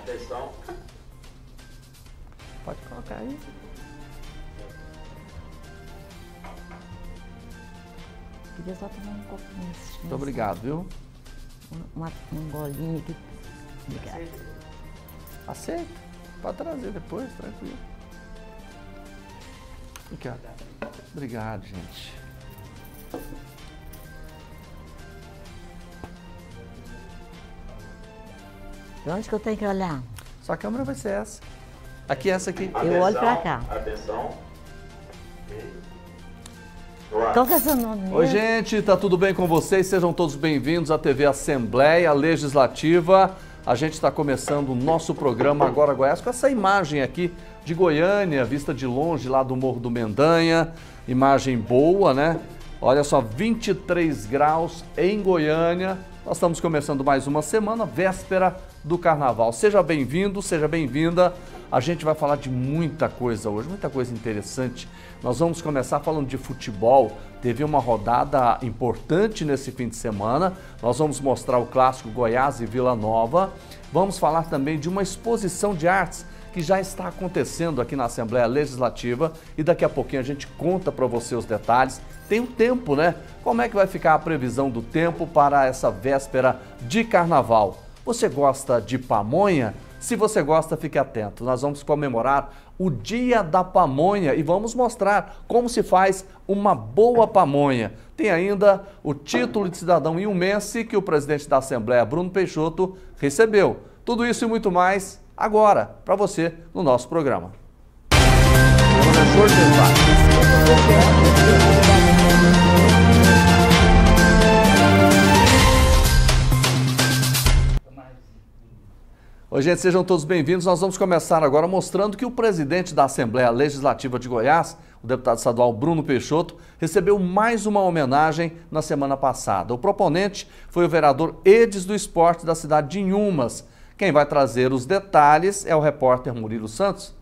Atenção. Pode colocar aí. Queria só tomar um copinho. Muito obrigado, viu? Um golinho aqui. Obrigada. Aceita. Pode trazer depois, tranquilo. Aqui, ó. Obrigado, gente. Pra onde que eu tenho que olhar? Sua câmera vai ser essa. Aqui, essa aqui. Eu olho pra cá. Atenção. Qual que é seu nome mesmo? Oi, gente, tá tudo bem com vocês? Sejam todos bem-vindos à TV Assembleia Legislativa. A gente está começando o nosso programa Agora Goiás com essa imagem aqui de Goiânia, vista de longe lá do Morro do Mendanha. Imagem boa, né? Olha só, 23 graus em Goiânia. Nós estamos começando mais uma semana, véspera do Carnaval. Seja bem-vindo, seja bem-vinda. A gente vai falar de muita coisa hoje, muita coisa interessante. Nós vamos começar falando de futebol. Teve uma rodada importante nesse fim de semana. Nós vamos mostrar o clássico Goiás e Vila Nova. Vamos falar também de uma exposição de artes que já está acontecendo aqui na Assembleia Legislativa e daqui a pouquinho a gente conta para você os detalhes. Tem um tempo, né? Como é que vai ficar a previsão do tempo para essa véspera de Carnaval? Você gosta de pamonha? Se você gosta, fique atento. Nós vamos comemorar o Dia da Pamonha e vamos mostrar como se faz uma boa pamonha. Tem ainda o título de cidadão iumense que o presidente da Assembleia, Bruno Peixoto, recebeu. Tudo isso e muito mais agora, para você, no nosso programa. Oi, gente, sejam todos bem-vindos. Nós vamos começar agora mostrando que o presidente da Assembleia Legislativa de Goiás, o deputado estadual Bruno Peixoto, recebeu mais uma homenagem na semana passada. O proponente foi o vereador Edes do Esporte da cidade de Inhumas. Quem vai trazer os detalhes é o repórter Murilo Santos.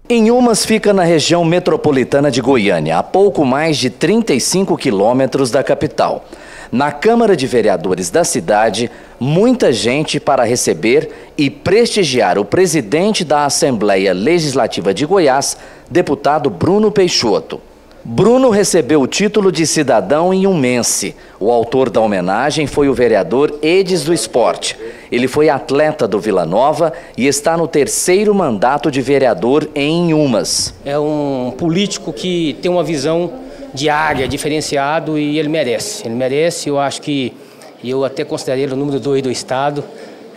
Inhumas fica na região metropolitana de Goiânia, a pouco mais de 35 quilômetros da capital. Na Câmara de Vereadores da cidade, muita gente para receber e prestigiar o presidente da Assembleia Legislativa de Goiás, deputado Bruno Peixoto. Bruno recebeu o título de cidadão inhumense. O autor da homenagem foi o vereador Edes do Esporte. Ele foi atleta do Vila Nova e está no 3º mandato de vereador em Inhumas. É um político que tem uma visão de área diferenciado e ele merece. Ele merece, eu acho que eu até considero ele o número 2 do estado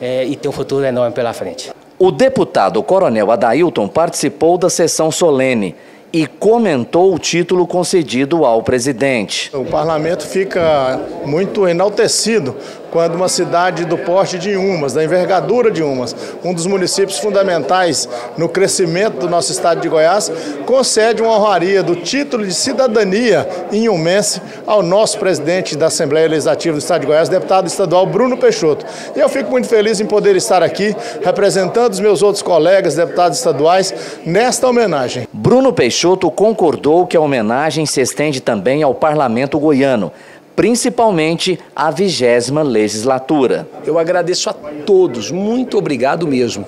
e tem um futuro enorme pela frente. O deputado Coronel Adailton participou da sessão solene e comentou o título concedido ao presidente. O parlamento fica muito enaltecido quando uma cidade do porte de Inhumas, da envergadura de Inhumas, um dos municípios fundamentais no crescimento do nosso estado de Goiás, concede uma honraria do título de cidadania inhumense ao nosso presidente da Assembleia Legislativa do estado de Goiás, deputado estadual Bruno Peixoto. E eu fico muito feliz em poder estar aqui representando os meus outros colegas deputados estaduais nesta homenagem. Bruno Peixoto concordou que a homenagem se estende também ao parlamento goiano, principalmente à 20ª legislatura. Eu agradeço a todos, muito obrigado mesmo,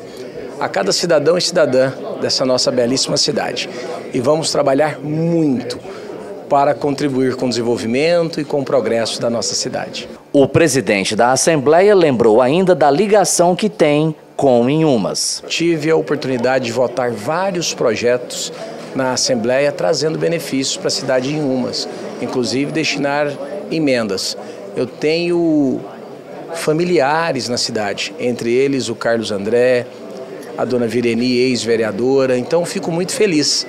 a cada cidadão e cidadã dessa nossa belíssima cidade. E vamos trabalhar muito para contribuir com o desenvolvimento e com o progresso da nossa cidade. O presidente da Assembleia lembrou ainda da ligação que tem com Inhumas. Tive a oportunidade de votar vários projetos na Assembleia trazendo benefícios para a cidade de Inhumas, inclusive destinar emendas. Eu tenho familiares na cidade, entre eles o Carlos André, a dona Vireni, ex-vereadora, então fico muito feliz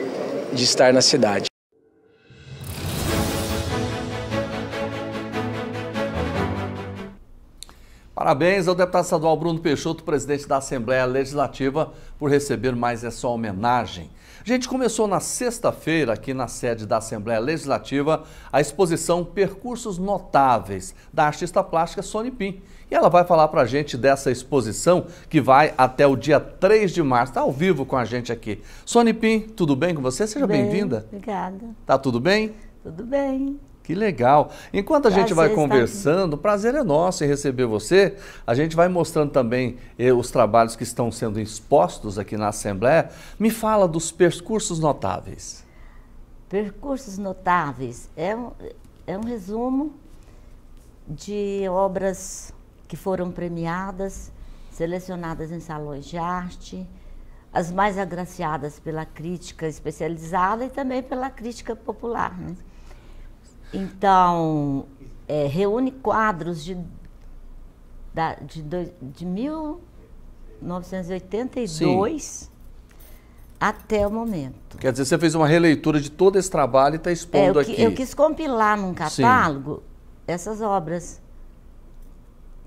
de estar na cidade. Parabéns ao deputado estadual Bruno Peixoto, presidente da Assembleia Legislativa, por receber mais essa homenagem. A gente começou na sexta-feira, aqui na sede da Assembleia Legislativa, a exposição Percursos Notáveis, da artista plástica Sony Pim. E ela vai falar para a gente dessa exposição que vai até o dia 3 de março. Está ao vivo com a gente aqui. Sony Pim, tudo bem com você? Seja bem-vinda. Obrigada. Tá tudo bem? Tudo bem. Que legal. Enquanto a gente vai conversando, o prazer é nosso em receber você. A gente vai mostrando também os trabalhos que estão sendo expostos aqui na Assembleia. Me fala dos percursos notáveis. Percursos notáveis é um resumo de obras que foram premiadas, selecionadas em salões de arte, as mais agraciadas pela crítica especializada e também pela crítica popular, né? Então, reúne quadros de 1982 Sim. até o momento. Quer dizer, você fez uma releitura de todo esse trabalho e está expondo aqui. Eu quis compilar num catálogo essas obras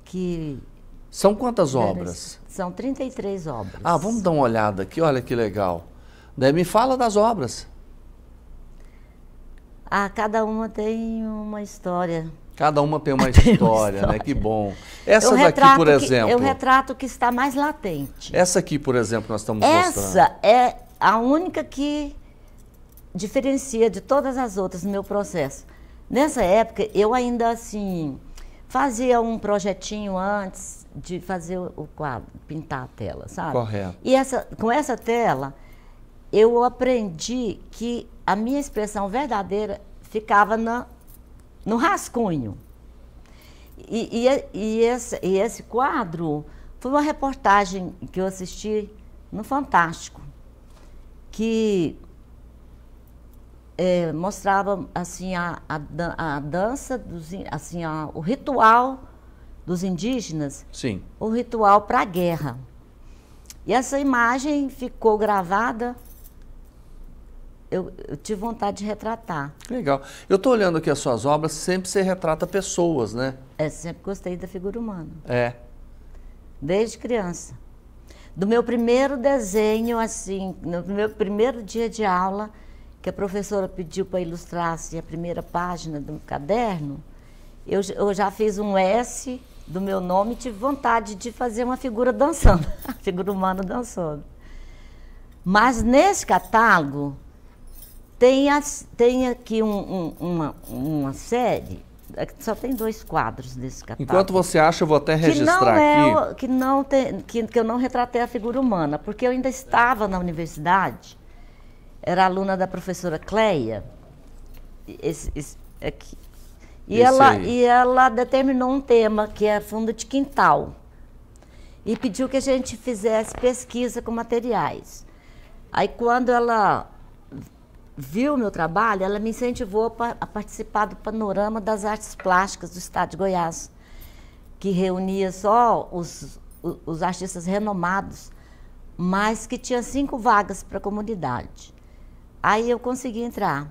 que... São quantas obras? São 33 obras. Ah, vamos dar uma olhada aqui, olha que legal. Daí me fala das obras. Ah, cada uma tem uma história. Cada uma tem uma história, né? Que bom. Essa daqui, por exemplo... É o retrato que está mais latente. Essa aqui, por exemplo, nós estamos mostrando. Essa é a única que diferencia de todas as outras no meu processo. Nessa época, eu ainda, assim, fazia um projetinho antes de fazer o quadro, pintar a tela, sabe? Correto. E com essa tela, eu aprendi que a minha expressão verdadeira ficava no rascunho. E esse quadro foi uma reportagem que eu assisti no Fantástico, que mostrava assim, a dança, assim, o ritual dos indígenas, Sim. O ritual para a guerra. E essa imagem ficou gravada. Eu tive vontade de retratar. Legal. Eu estou olhando aqui as suas obras, sempre você retrata pessoas, né? Sempre gostei da figura humana. Desde criança. Do meu primeiro desenho, assim, no meu primeiro dia de aula, que a professora pediu para ilustrar assim, a primeira página do caderno, eu já fiz um S do meu nome e tive vontade de fazer uma figura dançando, a figura humana dançando. Mas nesse catálogo, tem aqui uma série, só tem 2 quadros desse catálogo. Enquanto você acha, eu vou até registrar aqui. Que eu não retratei a figura humana, porque eu ainda estava na universidade, era aluna da professora Cleia, aqui. E ela determinou um tema, que é fundo de quintal, e pediu que a gente fizesse pesquisa com materiais. Aí, quando ela viu o meu trabalho, ela me incentivou a participar do Panorama das Artes Plásticas do Estado de Goiás, que reunia só os artistas renomados, mas que tinha 5 vagas para a comunidade. Aí eu consegui entrar.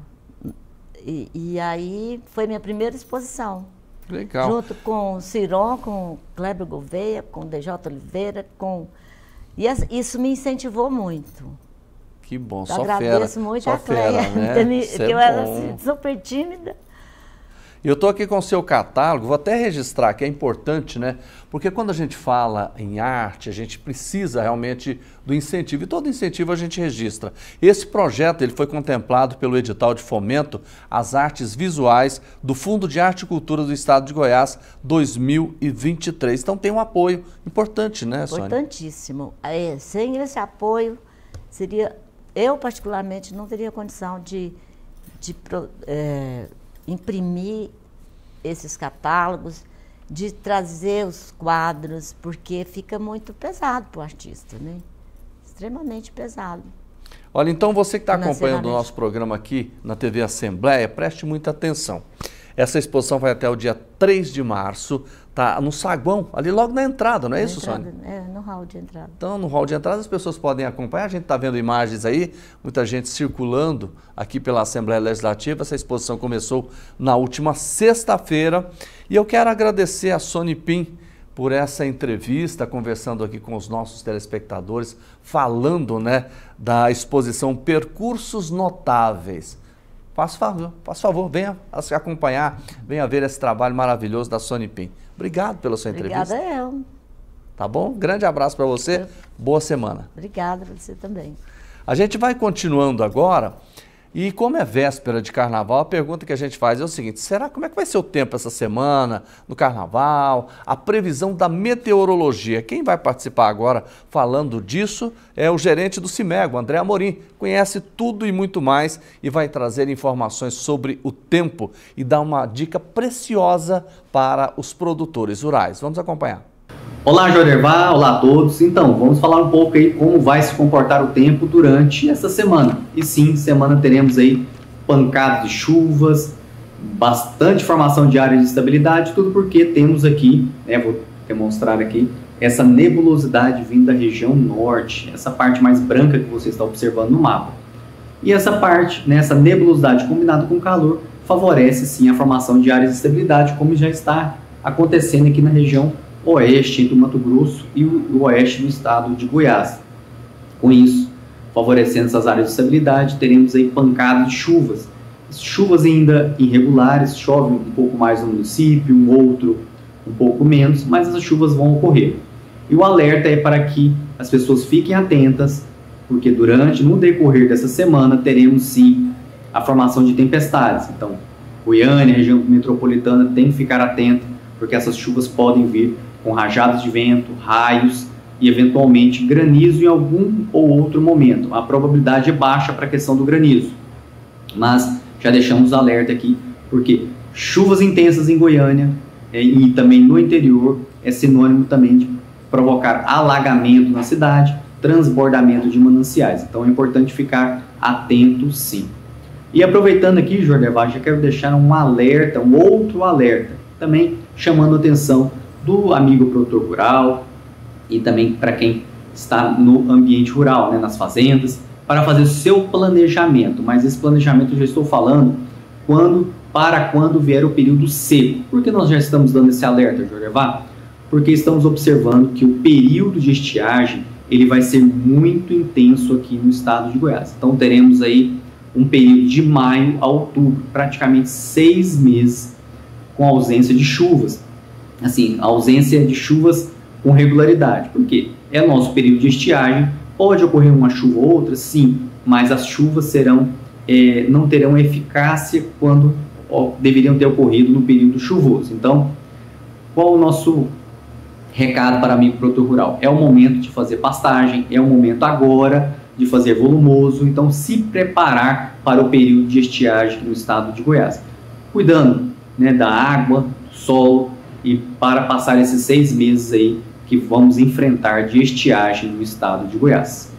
E aí foi minha primeira exposição. Legal. Junto com o Ciron, com o Kleber Gouveia, com o DJ Oliveira, e isso me incentivou muito. Que bom, só fera. Agradeço muito a Cleia, né? Que eu era assim, super tímida. Eu estou aqui com o seu catálogo, vou até registrar, que é importante, né? Porque quando a gente fala em arte, a gente precisa realmente do incentivo, e todo incentivo a gente registra. Esse projeto ele foi contemplado pelo edital de fomento às artes visuais do Fundo de Arte e Cultura do Estado de Goiás 2023. Então tem um apoio importante, né, Sônia? Importantíssimo. Sem esse apoio, eu particularmente não teria condição de imprimir esses catálogos, de trazer os quadros, porque fica muito pesado para o artista, né? Extremamente pesado. Olha, então você que está acompanhando o nosso programa aqui na TV Assembleia, preste muita atenção. Essa exposição vai até o dia 3 de março, tá no saguão, ali logo na entrada, não é isso, Sônia? No hall de entrada. Então, no hall de entrada as pessoas podem acompanhar, a gente está vendo imagens aí, muita gente circulando aqui pela Assembleia Legislativa. Essa exposição começou na última sexta-feira e eu quero agradecer a Sônia Pim por essa entrevista, conversando aqui com os nossos telespectadores, falando, né, da exposição Percursos Notáveis. Faça favor, venha se acompanhar, venha ver esse trabalho maravilhoso da Sônia Pim. Obrigado pela sua entrevista. Obrigada eu. Tá bom? Grande abraço para você, boa semana. Obrigada para você também. A gente vai continuando agora E como é véspera de carnaval, a pergunta que a gente faz é o seguinte: como é que vai ser o tempo essa semana, no carnaval? A previsão da meteorologia. Quem vai participar agora falando disso é o gerente do CIMEGO, André Amorim. Conhece tudo e muito mais e vai trazer informações sobre o tempo e dar uma dica preciosa para os produtores rurais. Vamos acompanhar. Olá, Jodervar, olá a todos. Então, vamos falar um pouco aí como vai se comportar o tempo durante essa semana. E sim, semana teremos aí pancadas de chuvas, bastante formação de áreas de instabilidade, tudo porque temos aqui, vou demonstrar aqui, essa nebulosidade vindo da região norte, essa parte mais branca que você está observando no mapa. E essa parte, essa nebulosidade combinada com calor, favorece sim a formação de áreas de instabilidade, como já está acontecendo aqui na região oeste do Mato Grosso e o oeste do estado de Goiás. Com isso, favorecendo essas áreas de estabilidade, teremos aí pancadas de chuvas. Chuvas ainda irregulares, chove um pouco mais no município, um outro um pouco menos, mas essas chuvas vão ocorrer. E o alerta é para que as pessoas fiquem atentas, porque no decorrer dessa semana, teremos sim a formação de tempestades. Então, Goiânia, região metropolitana, tem que ficar atenta, porque essas chuvas podem vir com rajadas de vento, raios e eventualmente granizo em algum ou outro momento. A probabilidade é baixa para a questão do granizo, mas já deixamos alerta aqui, porque chuvas intensas em Goiânia e também no interior é sinônimo também de provocar alagamento na cidade, transbordamento de mananciais. Então é importante ficar atento sim. E aproveitando aqui, Jodervar, já quero deixar um alerta, um outro alerta, também chamando a atenção do amigo produtor rural e também para quem está no ambiente rural, nas fazendas, para fazer o seu planejamento. Mas esse planejamento eu já estou falando para quando vier o período seco. Por que nós já estamos dando esse alerta, Jodervar? Porque estamos observando que o período de estiagem ele vai ser muito intenso aqui no estado de Goiás. Então teremos aí um período de maio a outubro, praticamente 6 meses com ausência de chuvas. Assim, ausência de chuvas com regularidade. Por quê? É nosso período de estiagem, pode ocorrer uma chuva ou outra, sim, mas as chuvas não terão eficácia quando deveriam ter ocorrido no período chuvoso. Então, qual o nosso recado para o amigo produtor rural? É o momento de fazer pastagem, é o momento agora de fazer volumoso, então se preparar para o período de estiagem no estado de Goiás. Cuidando da água, do solo, e para passar esses 6 meses aí que vamos enfrentar de estiagem no estado de Goiás.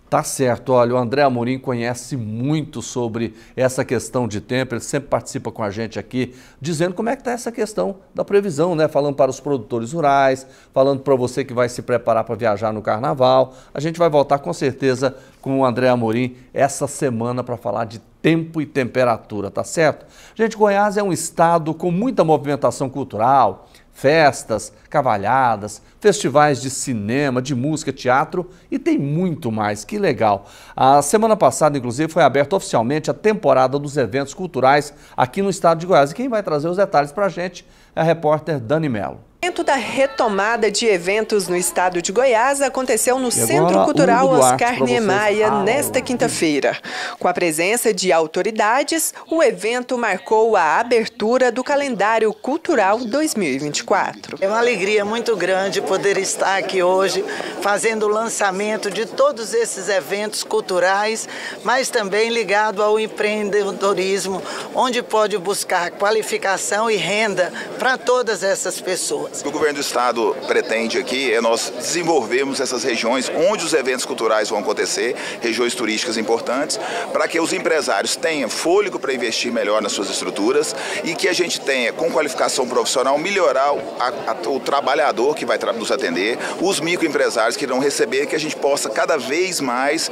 Tá certo, olha, o André Amorim conhece muito sobre essa questão de tempo, ele sempre participa com a gente aqui, dizendo como é que está essa questão da previsão, falando para os produtores rurais, falando para você que vai se preparar para viajar no carnaval. A gente vai voltar com certeza com o André Amorim essa semana para falar de tempo e temperatura, tá certo? Gente, Goiás é um estado com muita movimentação cultural, festas, cavalhadas, festivais de cinema, de música, teatro e tem muito mais, que legal. A semana passada, inclusive, foi aberta oficialmente a temporada dos eventos culturais aqui no estado de Goiás. E quem vai trazer os detalhes para a gente é a repórter Dani Mello. O evento da retomada de eventos no estado de Goiás aconteceu no Centro Cultural Oscar Niemeyer nesta quinta-feira. Com a presença de autoridades, o evento marcou a abertura do calendário cultural 2024. É uma alegria muito grande poder estar aqui hoje fazendo o lançamento de todos esses eventos culturais, mas também ligado ao empreendedorismo, onde pode buscar qualificação e renda para todas essas pessoas. O governo do estado pretende aqui nós desenvolvermos essas regiões onde os eventos culturais vão acontecer, regiões turísticas importantes, para que os empresários tenham fôlego para investir melhor nas suas estruturas e que a gente tenha, com qualificação profissional, melhorar o trabalhador que vai nos atender, os microempresários que irão receber, que a gente possa cada vez mais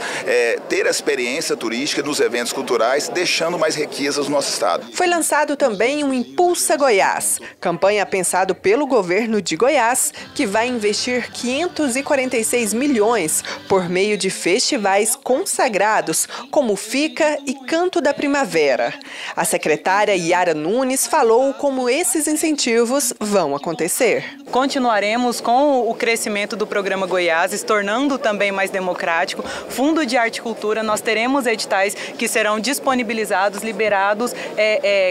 ter a experiência turística nos eventos culturais, deixando mais riquezas no nosso estado. Foi lançado também um Impulsa Goiás, campanha pensado pelo governo governo de Goiás, que vai investir 546 milhões por meio de festivais consagrados, como Fica e Canto da Primavera. A secretária Yara Nunes falou como esses incentivos vão acontecer. Continuaremos com o crescimento do programa Goiás, se tornando também mais democrático. Fundo de Arte e Cultura, nós teremos editais que serão disponibilizados, liberados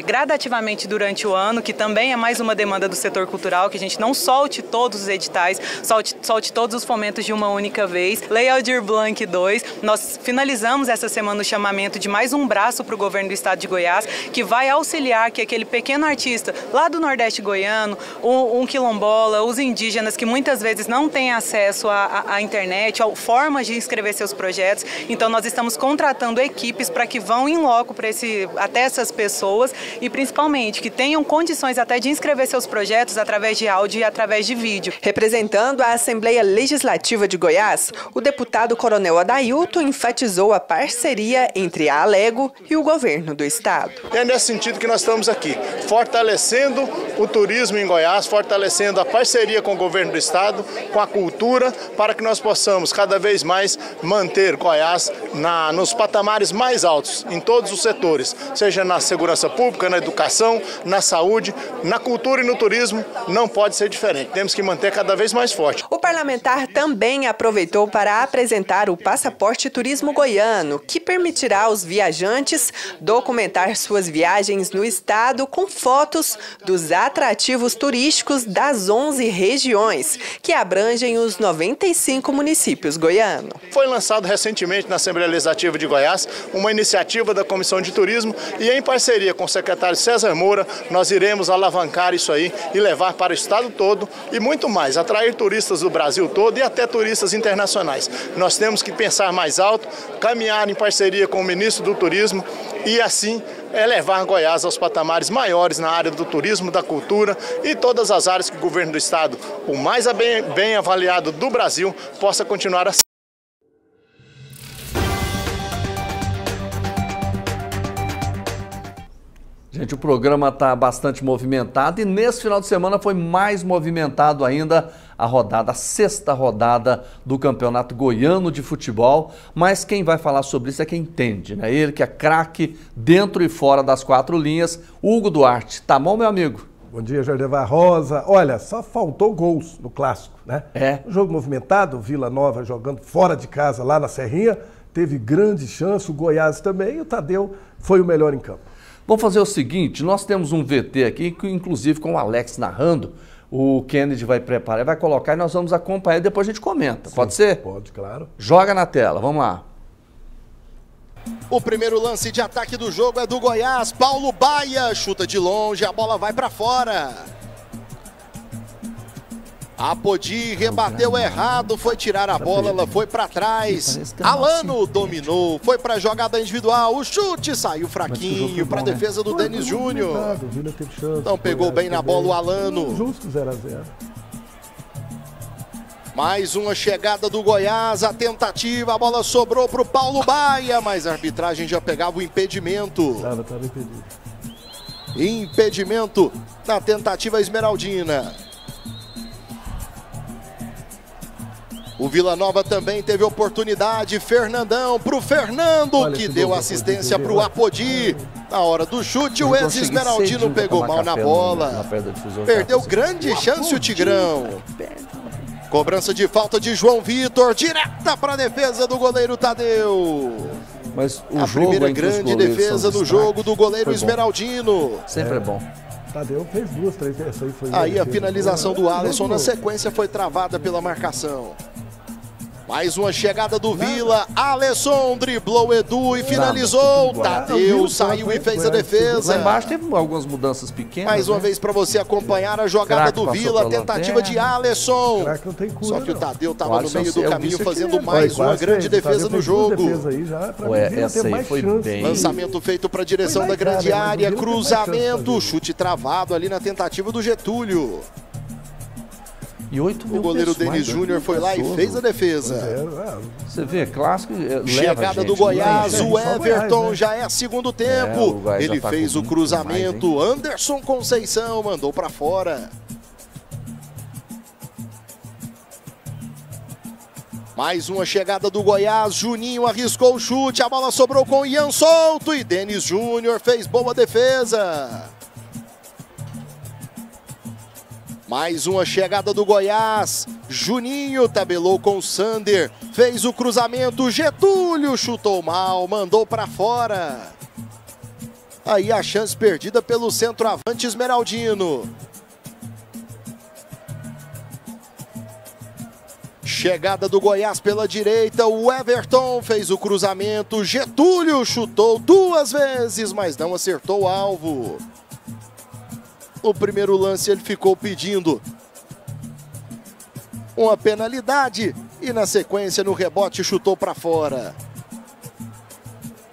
gradativamente durante o ano, que também é mais uma demanda do setor cultural, que a gente não solte todos os editais, solte todos os fomentos de uma única vez. Lei Aldir Blanc 2, nós finalizamos essa semana o chamamento de mais um braço para o governo do estado de Goiás, que vai auxiliar que aquele pequeno artista lá do Nordeste goiano, um quilombola, os indígenas que muitas vezes não têm acesso à internet, a formas de inscrever seus projetos. Então nós estamos contratando equipes para que vão em loco até essas pessoas e principalmente que tenham condições até de inscrever seus projetos através de áudio e através de vídeo. Representando a Assembleia Legislativa de Goiás, o deputado Coronel Adailton enfatizou a parceria entre a Alego e o governo do estado. É nesse sentido que nós estamos aqui, fortalecendo o turismo em Goiás, fortalecendo a parceria com o governo do estado, com a cultura, para que nós possamos cada vez mais manter Goiás nos patamares mais altos, em todos os setores, seja na segurança pública, na educação, na saúde, na cultura e no turismo, não pode ser diferente. Temos que manter cada vez mais forte. O parlamentar também aproveitou para apresentar o Passaporte Turismo Goiano, que permitirá aos viajantes documentar suas viagens no estado com fotos dos atrativos turísticos das 11 regiões, que abrangem os 95 municípios goianos. Foi lançado recentemente na Assembleia Legislativa de Goiás uma iniciativa da Comissão de Turismo e em parceria com o secretário César Moura, nós iremos alavancar isso aí e levar para o estado todo e muito mais, atrair turistas do Brasil todo e até turistas internacionais. Nós temos que pensar mais alto, caminhar em parceria com o ministro do Turismo e assim levar Goiás aos patamares maiores na área do turismo, da cultura e todas as áreas que o governo do estado, o mais bem avaliado do Brasil, possa continuar assim. Gente, o programa está bastante movimentado e nesse final de semana foi mais movimentado ainda a sexta rodada do Campeonato Goiano de Futebol, mas quem vai falar sobre isso é quem entende, né? Ele que é craque dentro e fora das quatro linhas, Hugo Duarte. Tá bom, meu amigo? Bom dia, Jardevar Rosa. Olha, só faltou gols no clássico, né? Um jogo movimentado, Vila Nova jogando fora de casa lá na Serrinha, teve grande chance, o Goiás também e o Tadeu foi o melhor em campo. Vamos fazer o seguinte, nós temos um VT aqui, inclusive com o Alex narrando, o Kennedy vai preparar, vai colocar e nós vamos acompanhar e depois a gente comenta. Sim, pode ser? Pode, claro. Joga na tela, vamos lá. O primeiro lance de ataque do jogo é do Goiás, Paulo Baia, chuta de longe, a bola vai para fora. Apodi rebateu errado, foi tirar a bola, ela foi para trás. Alano dominou, foi para a jogada individual, o chute saiu fraquinho para a defesa do Denis Júnior. Não pegou bem na bola o Alano. Justo 0-0. Mais uma chegada do Goiás, a tentativa, a bola sobrou para o Paulo Baia, mas a arbitragem já pegava o impedimento. Estava impedido. Impedimento na tentativa esmeraldina. O Vila Nova também teve oportunidade, Fernandão para o Fernando, que deu assistência para o Apodi. Na hora do chute, o ex-esmeraldino pegou mal na bola. Perdeu grande chance o Tigrão. Cobrança de falta de João Vitor, direta para a defesa do goleiro Tadeu. Mas a primeira grande defesa do jogo do goleiro esmeraldino. Sempre é bom. Tadeu fez 2, 3, essa aí foi... Aí a finalização do Alisson na sequência foi travada pela marcação. Mais uma chegada do Vila, Alisson driblou o Edu e finalizou. Tadeu saiu e fez a defesa. Lá embaixo teve algumas mudanças pequenas. Mais uma vez para você acompanhar a jogada do Vila, tentativa de Alisson. Só que o Tadeu estava no meio do caminho fazendo mais uma grande defesa no jogo. Essa aí foi bem. Lançamento feito para a direção da grande área, cruzamento, chute travado ali na tentativa do Getúlio. E 8 mil o goleiro Denis Júnior foi lá e fez a defesa. Você vê, clássico. Chegada do Goiás, o Everton já é segundo tempo. Ele fez o cruzamento. Anderson Conceição mandou para fora. Mais uma chegada do Goiás, Juninho arriscou o chute, a bola sobrou com Ian Souto e Denis Júnior fez boa defesa. Mais uma chegada do Goiás, Juninho tabelou com o Sander, fez o cruzamento, Getúlio chutou mal, mandou para fora. Aí a chance perdida pelo centroavante esmeraldino. Chegada do Goiás pela direita, o Everton fez o cruzamento, Getúlio chutou 2 vezes, mas não acertou o alvo. No primeiro lance ele ficou pedindo uma penalidade e na sequência no rebote chutou para fora.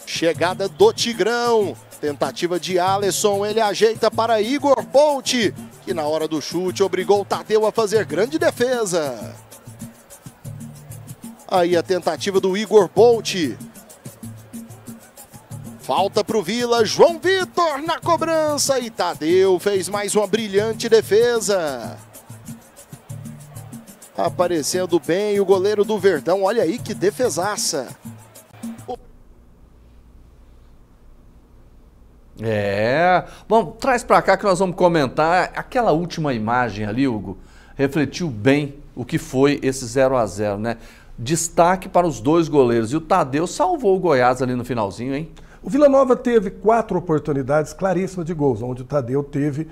Chegada do Tigrão, tentativa de Alisson, ele ajeita para Igor Bolt, que na hora do chute obrigou o Tadeu a fazer grande defesa. Aí a tentativa do Igor Bolt. Falta para o Vila, João Vitor na cobrança e Tadeu fez mais uma brilhante defesa. Aparecendo bem o goleiro do Verdão, olha aí que defesaça. Bom, traz para cá que nós vamos comentar. Aquela última imagem ali, Hugo, refletiu bem o que foi esse 0-0, né? Destaque para os 2 goleiros. E o Tadeu salvou o Goiás ali no finalzinho, hein? O Vila Nova teve 4 oportunidades claríssimas de gols, onde o Tadeu teve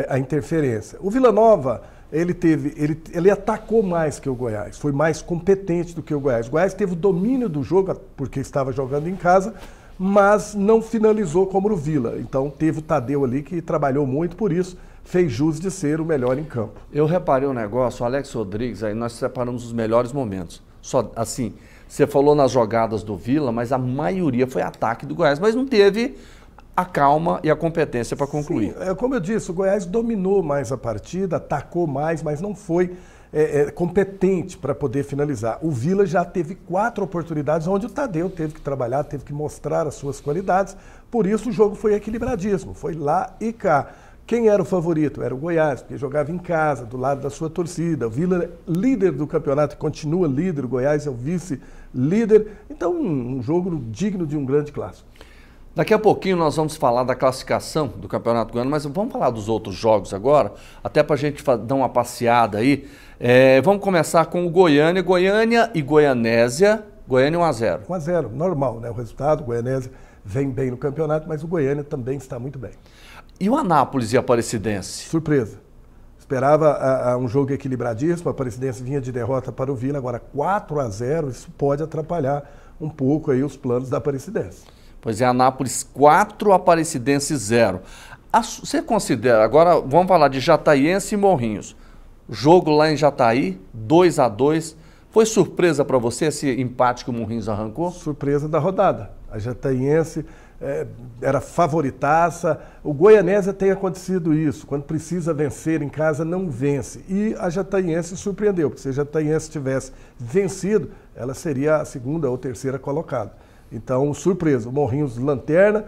a interferência. O Vila Nova, ele atacou mais que o Goiás, foi mais competente do que o Goiás. O Goiás teve o domínio do jogo, porque estava jogando em casa, mas não finalizou como o Vila. Então teve o Tadeu ali que trabalhou muito, por isso fez jus de ser o melhor em campo. Eu reparei um negócio, o Alex Rodrigues, aí nós separamos os melhores momentos. Só assim, você falou nas jogadas do Vila, mas a maioria foi ataque do Goiás, mas não teve a calma e a competência para concluir. Sim, como eu disse, o Goiás dominou mais a partida, atacou mais, mas não foi competente para poder finalizar. O Vila já teve 4 oportunidades onde o Tadeu teve que trabalhar, teve que mostrar as suas qualidades, por isso o jogo foi equilibradíssimo, foi lá e cá. Quem era o favorito? Era o Goiás, porque jogava em casa, do lado da sua torcida. O Vila é líder do campeonato, continua líder, o Goiás é o vice-líder. Então, um jogo digno de um grande clássico. Daqui a pouquinho nós vamos falar da classificação do Campeonato Goiano, mas vamos falar dos outros jogos agora, até para a gente dar uma passeada aí. Vamos começar com o Goiânia e Goianésia. Goiânia 1-0. 1-0, normal, né? O resultado, o Goianésia vem bem no campeonato, mas o Goiânia também está muito bem. E o Anápolis e a Aparecidense? Surpresa. Esperava um jogo equilibradíssimo, a Aparecidense vinha de derrota para o Vila, agora 4-0, isso pode atrapalhar um pouco aí os planos da Aparecidense. Pois é, Anápolis 4, Aparecidense 0. Você considera, agora vamos falar de Jataiense e Morrinhos. Jogo lá em Jataí, 2-2. Foi surpresa para você esse empate que o Morrinhos arrancou? Surpresa da rodada. A Jataiense era favoritaça. O Goianésia tem acontecido isso. Quando precisa vencer em casa, não vence. E a Jataiense surpreendeu, porque se a Jataiense tivesse vencido, ela seria a 2ª ou 3ª colocada. Então, surpresa. O Morrinhos lanterna,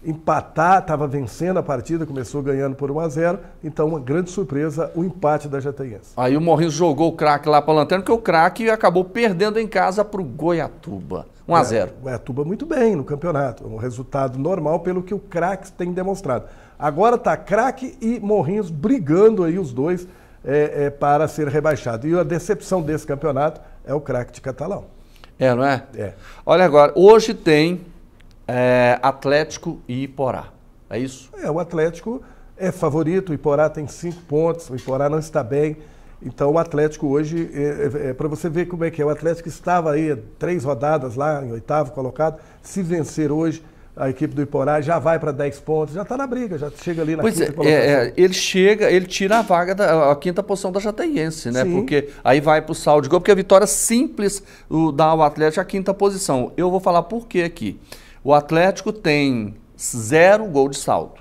empatar, estava vencendo a partida, começou ganhando por 1-0. Então, uma grande surpresa, o empate da Jataiense. Aí o Morrinhos jogou o craque lá para a lanterna, porque o craque acabou perdendo em casa para o Goiatuba. 1-0. Goiatuba muito bem no campeonato. Um resultado normal pelo que o craque tem demonstrado. Agora está craque e Morrinhos brigando aí os dois para ser rebaixado. E a decepção desse campeonato é o craque de Catalão. Não é? É. Olha agora, hoje tem Atlético e Iporá. É isso? O Atlético é favorito, o Iporá tem 5 pontos, o Iporá não está bem. Então o Atlético hoje, para você ver como é que é, o Atlético estava aí 3 rodadas lá, em 8º colocado, se vencer hoje, a equipe do Iporá já vai para 10 pontos, já está na briga, já chega ali na 5ª colocação. Ele tira a vaga a 5ª posição da Jataiense, né? Sim. Porque aí vai para o saldo de gol, porque a vitória simples dá ao Atlético a 5ª posição. Eu vou falar por quê aqui. O Atlético tem 0 gol de saldo.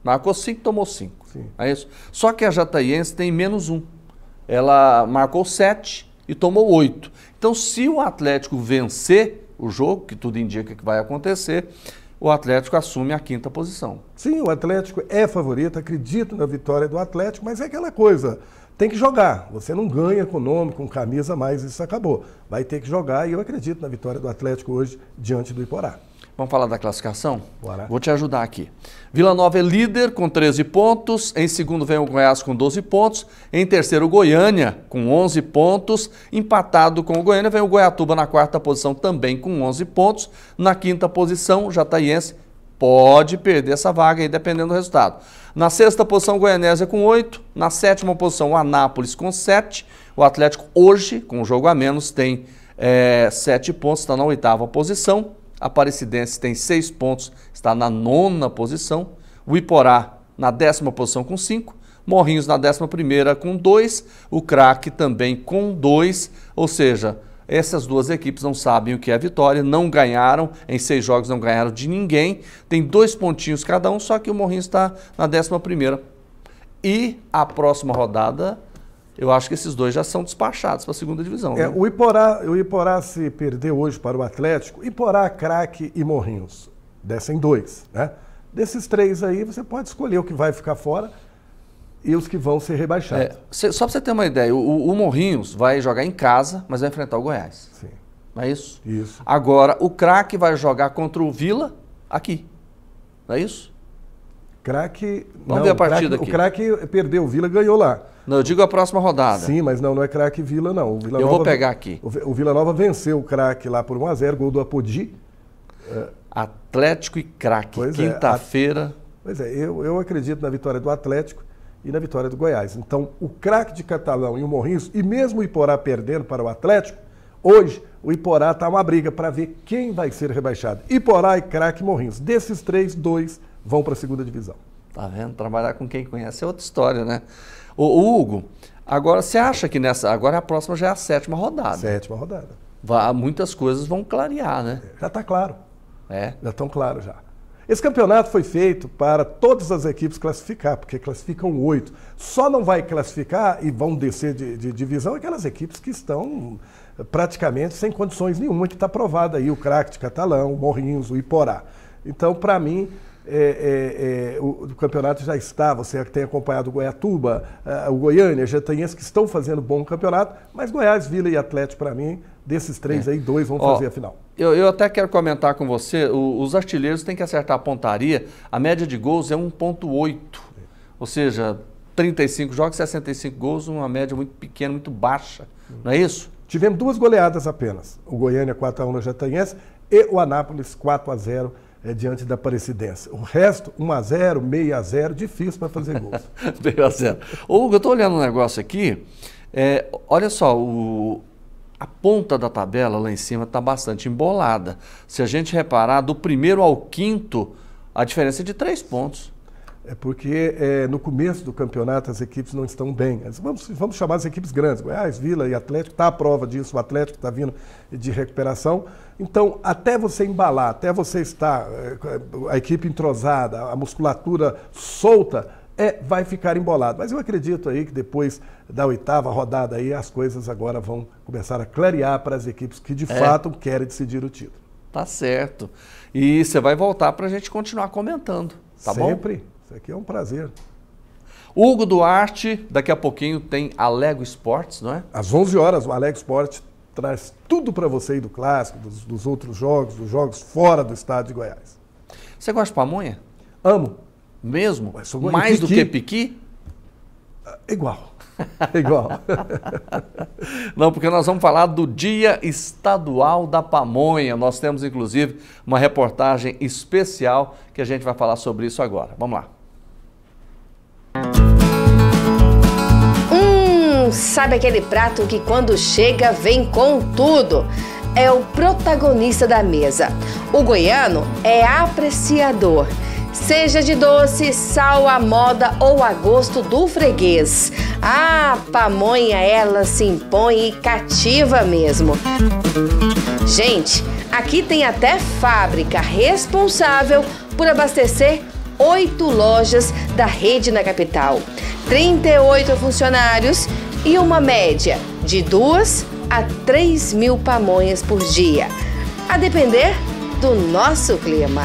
Marcou 5, tomou 5. É isso? Só que a Jataiense tem -1. Ela marcou 7 e tomou 8. Então, se o Atlético vencer o jogo, que tudo indica que vai acontecer, o Atlético assume a 5ª posição. Sim, o Atlético é favorito, acredito na vitória do Atlético, mas é aquela coisa, tem que jogar. Você não ganha com nome, com camisa, mas isso acabou. Vai ter que jogar e eu acredito na vitória do Atlético hoje diante do Iporá. Vamos falar da classificação? Bora. Vou te ajudar aqui. Vila Nova é líder com 13 pontos, em segundo vem o Goiás com 12 pontos, em terceiro o Goiânia com 11 pontos, empatado com o Goiânia vem o Goiatuba na 4ª posição também com 11 pontos, na 5ª posição o Jataiense pode perder essa vaga aí dependendo do resultado. Na 6ª posição o Goianésia com 8, na 7ª posição o Anápolis com 7, o Atlético hoje, com um jogo a menos, tem 7 pontos, está na 8ª posição. A Aparecidense tem 6 pontos, está na 9ª posição. O Iporá na 10ª posição com 5. Morrinhos na 11ª com 2. O Craque também com 2. Ou seja, essas duas equipes não sabem o que é vitória, não ganharam, em 6 jogos não ganharam de ninguém. Tem 2 pontinhos cada um, só que o Morrinhos está na 11ª. E a próxima rodada... Eu acho que esses dois já são despachados para a 2ª divisão. Né? O Iporá se perdeu hoje para o Atlético, Iporá, Craque e Morrinhos. Descem 2, né? Desses 3 aí, você pode escolher o que vai ficar fora e os que vão ser rebaixados. Só para você ter uma ideia, o Morrinhos vai jogar em casa, mas vai enfrentar o Goiás. Sim. Não é isso? Isso. Agora, o Craque vai jogar contra o Vila aqui. Não é isso? Craque... Vamos ver a partida aqui. O Craque perdeu, o Vila ganhou lá. Não, eu digo a próxima rodada. Sim, mas não é Craque Vila, não. O Vila eu Nova, vou pegar aqui. O Vila Nova venceu o Craque lá por 1-0, gol do Apodi. Atlético e Craque, quinta-feira. Pois é, eu acredito na vitória do Atlético e na vitória do Goiás. Então, o Craque de Catalão e o Morrinhos, e mesmo o Iporá perdendo para o Atlético, hoje o Iporá está uma briga para ver quem vai ser rebaixado. Iporá e Craque e Morrinhos. Desses 3, 2 vão para a 2ª divisão. Tá vendo? Trabalhar com quem conhece é outra história, né? O Hugo, agora você acha que agora a próxima já é a 7ª rodada? 7ª rodada. Muitas coisas vão clarear, né? Já está claro. Já estão claros já. Esse campeonato foi feito para todas as equipes classificar, porque classificam 8. Só não vai classificar e vão descer de divisão aquelas equipes que estão praticamente sem condições nenhuma, que está provada aí, o Craque de Catalão, o Morrinhos, o Iporá. Então, para mim... o campeonato já está, você tem acompanhado o Goiatuba, o Goiânia, Jataiense, que estão fazendo bom campeonato, mas Goiás, Vila e Atlético, para mim, desses 3 aí, 2 vão fazer a final. Eu até quero comentar com você, os artilheiros têm que acertar a pontaria, a média de gols é 1,8, ou seja, 35 jogos, 65 gols, uma média muito pequena, muito baixa, não é isso? Tivemos 2 goleadas apenas, o Goiânia 4-1 no Jataiense e o Anápolis 4-0 diante da Aparecidense. O resto, 1-0, 6-0, difícil para fazer gols. 6-0. Hugo, eu estou olhando um negócio aqui, olha só, a ponta da tabela lá em cima está bastante embolada. Se a gente reparar, do 1º ao 5º, a diferença é de 3 pontos. É porque no começo do campeonato as equipes não estão bem. Vamos chamar as equipes grandes, Goiás, Vila e Atlético, está à prova disso, o Atlético está vindo de recuperação. Então, até você embalar, até você estar, a equipe entrosada, a musculatura solta, vai ficar embolado. Mas eu acredito aí que depois da 8ª rodada aí, as coisas agora vão começar a clarear para as equipes que de fato querem decidir o título. Tá certo. E você vai voltar para a gente continuar comentando, tá bom? Sempre. Isso aqui é um prazer. Hugo Duarte, daqui a pouquinho tem Alego Esportes, não é? Às 11 horas, o Alego Esportes traz tudo para você aí do Clássico, dos outros jogos, dos jogos fora do estado de Goiás. Você gosta de pamonha? Amo. Mesmo? Mais do que piqui? Igual. Igual. Não, porque nós vamos falar do Dia Estadual da Pamonha. Nós temos, inclusive, uma reportagem especial que a gente vai falar sobre isso agora. Vamos lá. Sabe aquele prato que quando chega vem com tudo? É o protagonista da mesa. O goiano é apreciador. Seja de doce, sal à moda ou a gosto do freguês. A pamonha, ela se impõe e cativa mesmo. Gente, aqui tem até fábrica responsável por abastecer 8 lojas da rede na capital. 38 funcionários e uma média de 2 a 3 mil pamonhas por dia, a depender do nosso clima.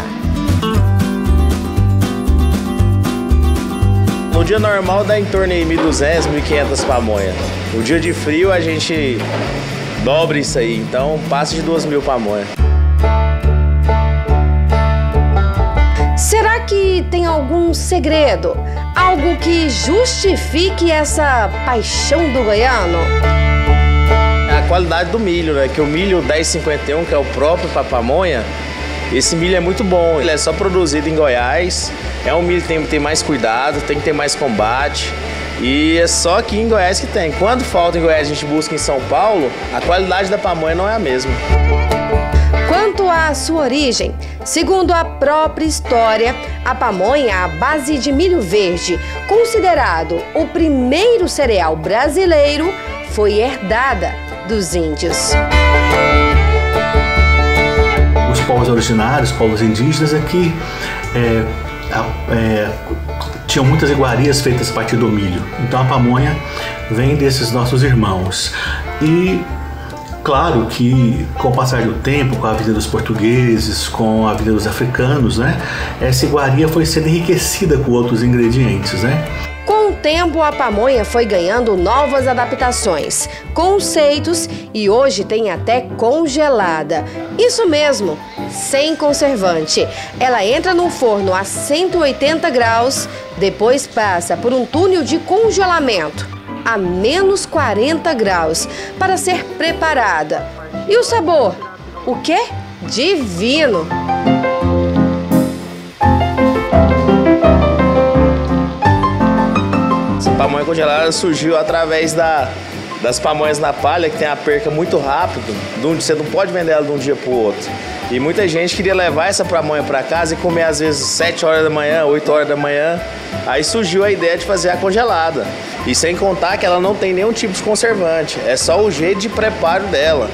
No dia normal dá em torno de 1.200, 1.500 pamonhas. No dia de frio a gente dobra isso aí, então passa de 2.000 pamonhas. Será que tem algum segredo? Algo que justifique essa paixão do goiano? A qualidade do milho, né? Que o milho 1051, que é o próprio para pamonha, esse milho é muito bom. Ele é só produzido em Goiás. É um milho que tem que ter mais cuidado, tem que ter mais combate. E é só aqui em Goiás que tem. Quando falta em Goiás, a gente busca em São Paulo, a qualidade da pamonha não é a mesma. Quanto à sua origem, segundo a própria história, a pamonha à base de milho verde, considerado o primeiro cereal brasileiro, foi herdada dos índios. Os povos originários, povos indígenas aqui, tinham muitas iguarias feitas a partir do milho. Então a pamonha vem desses nossos irmãos. E claro que com o passar do tempo, com a vida dos portugueses, com a vida dos africanos, né, essa iguaria foi sendo enriquecida com outros ingredientes, né? Com o tempo, a pamonha foi ganhando novas adaptações, conceitos e hoje tem até congelada. Isso mesmo, sem conservante. Ela entra no forno a 180 graus, depois passa por um túnel de congelamento a menos 40 graus para ser preparada. E o sabor? O quê? Divino! A pamonha congelada surgiu através das pamonhas na palha, que tem a perca muito rápido, você não pode vender ela de um dia para o outro. E muita gente queria levar essa pamonha para casa e comer às vezes 7 horas da manhã, 8 horas da manhã. Aí surgiu a ideia de fazer a congelada. E sem contar que ela não tem nenhum tipo de conservante, é só o jeito de preparo dela.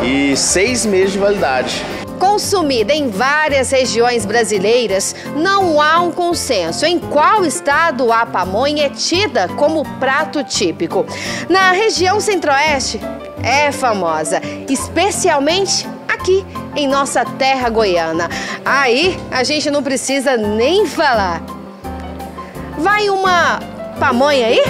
E 6 meses de validade. Consumida em várias regiões brasileiras, não há um consenso em qual estado a pamonha é tida como prato típico. Na região centro-oeste é famosa, especialmente aqui em nossa terra goiana. Aí a gente não precisa nem falar. Vai uma pamonha aí?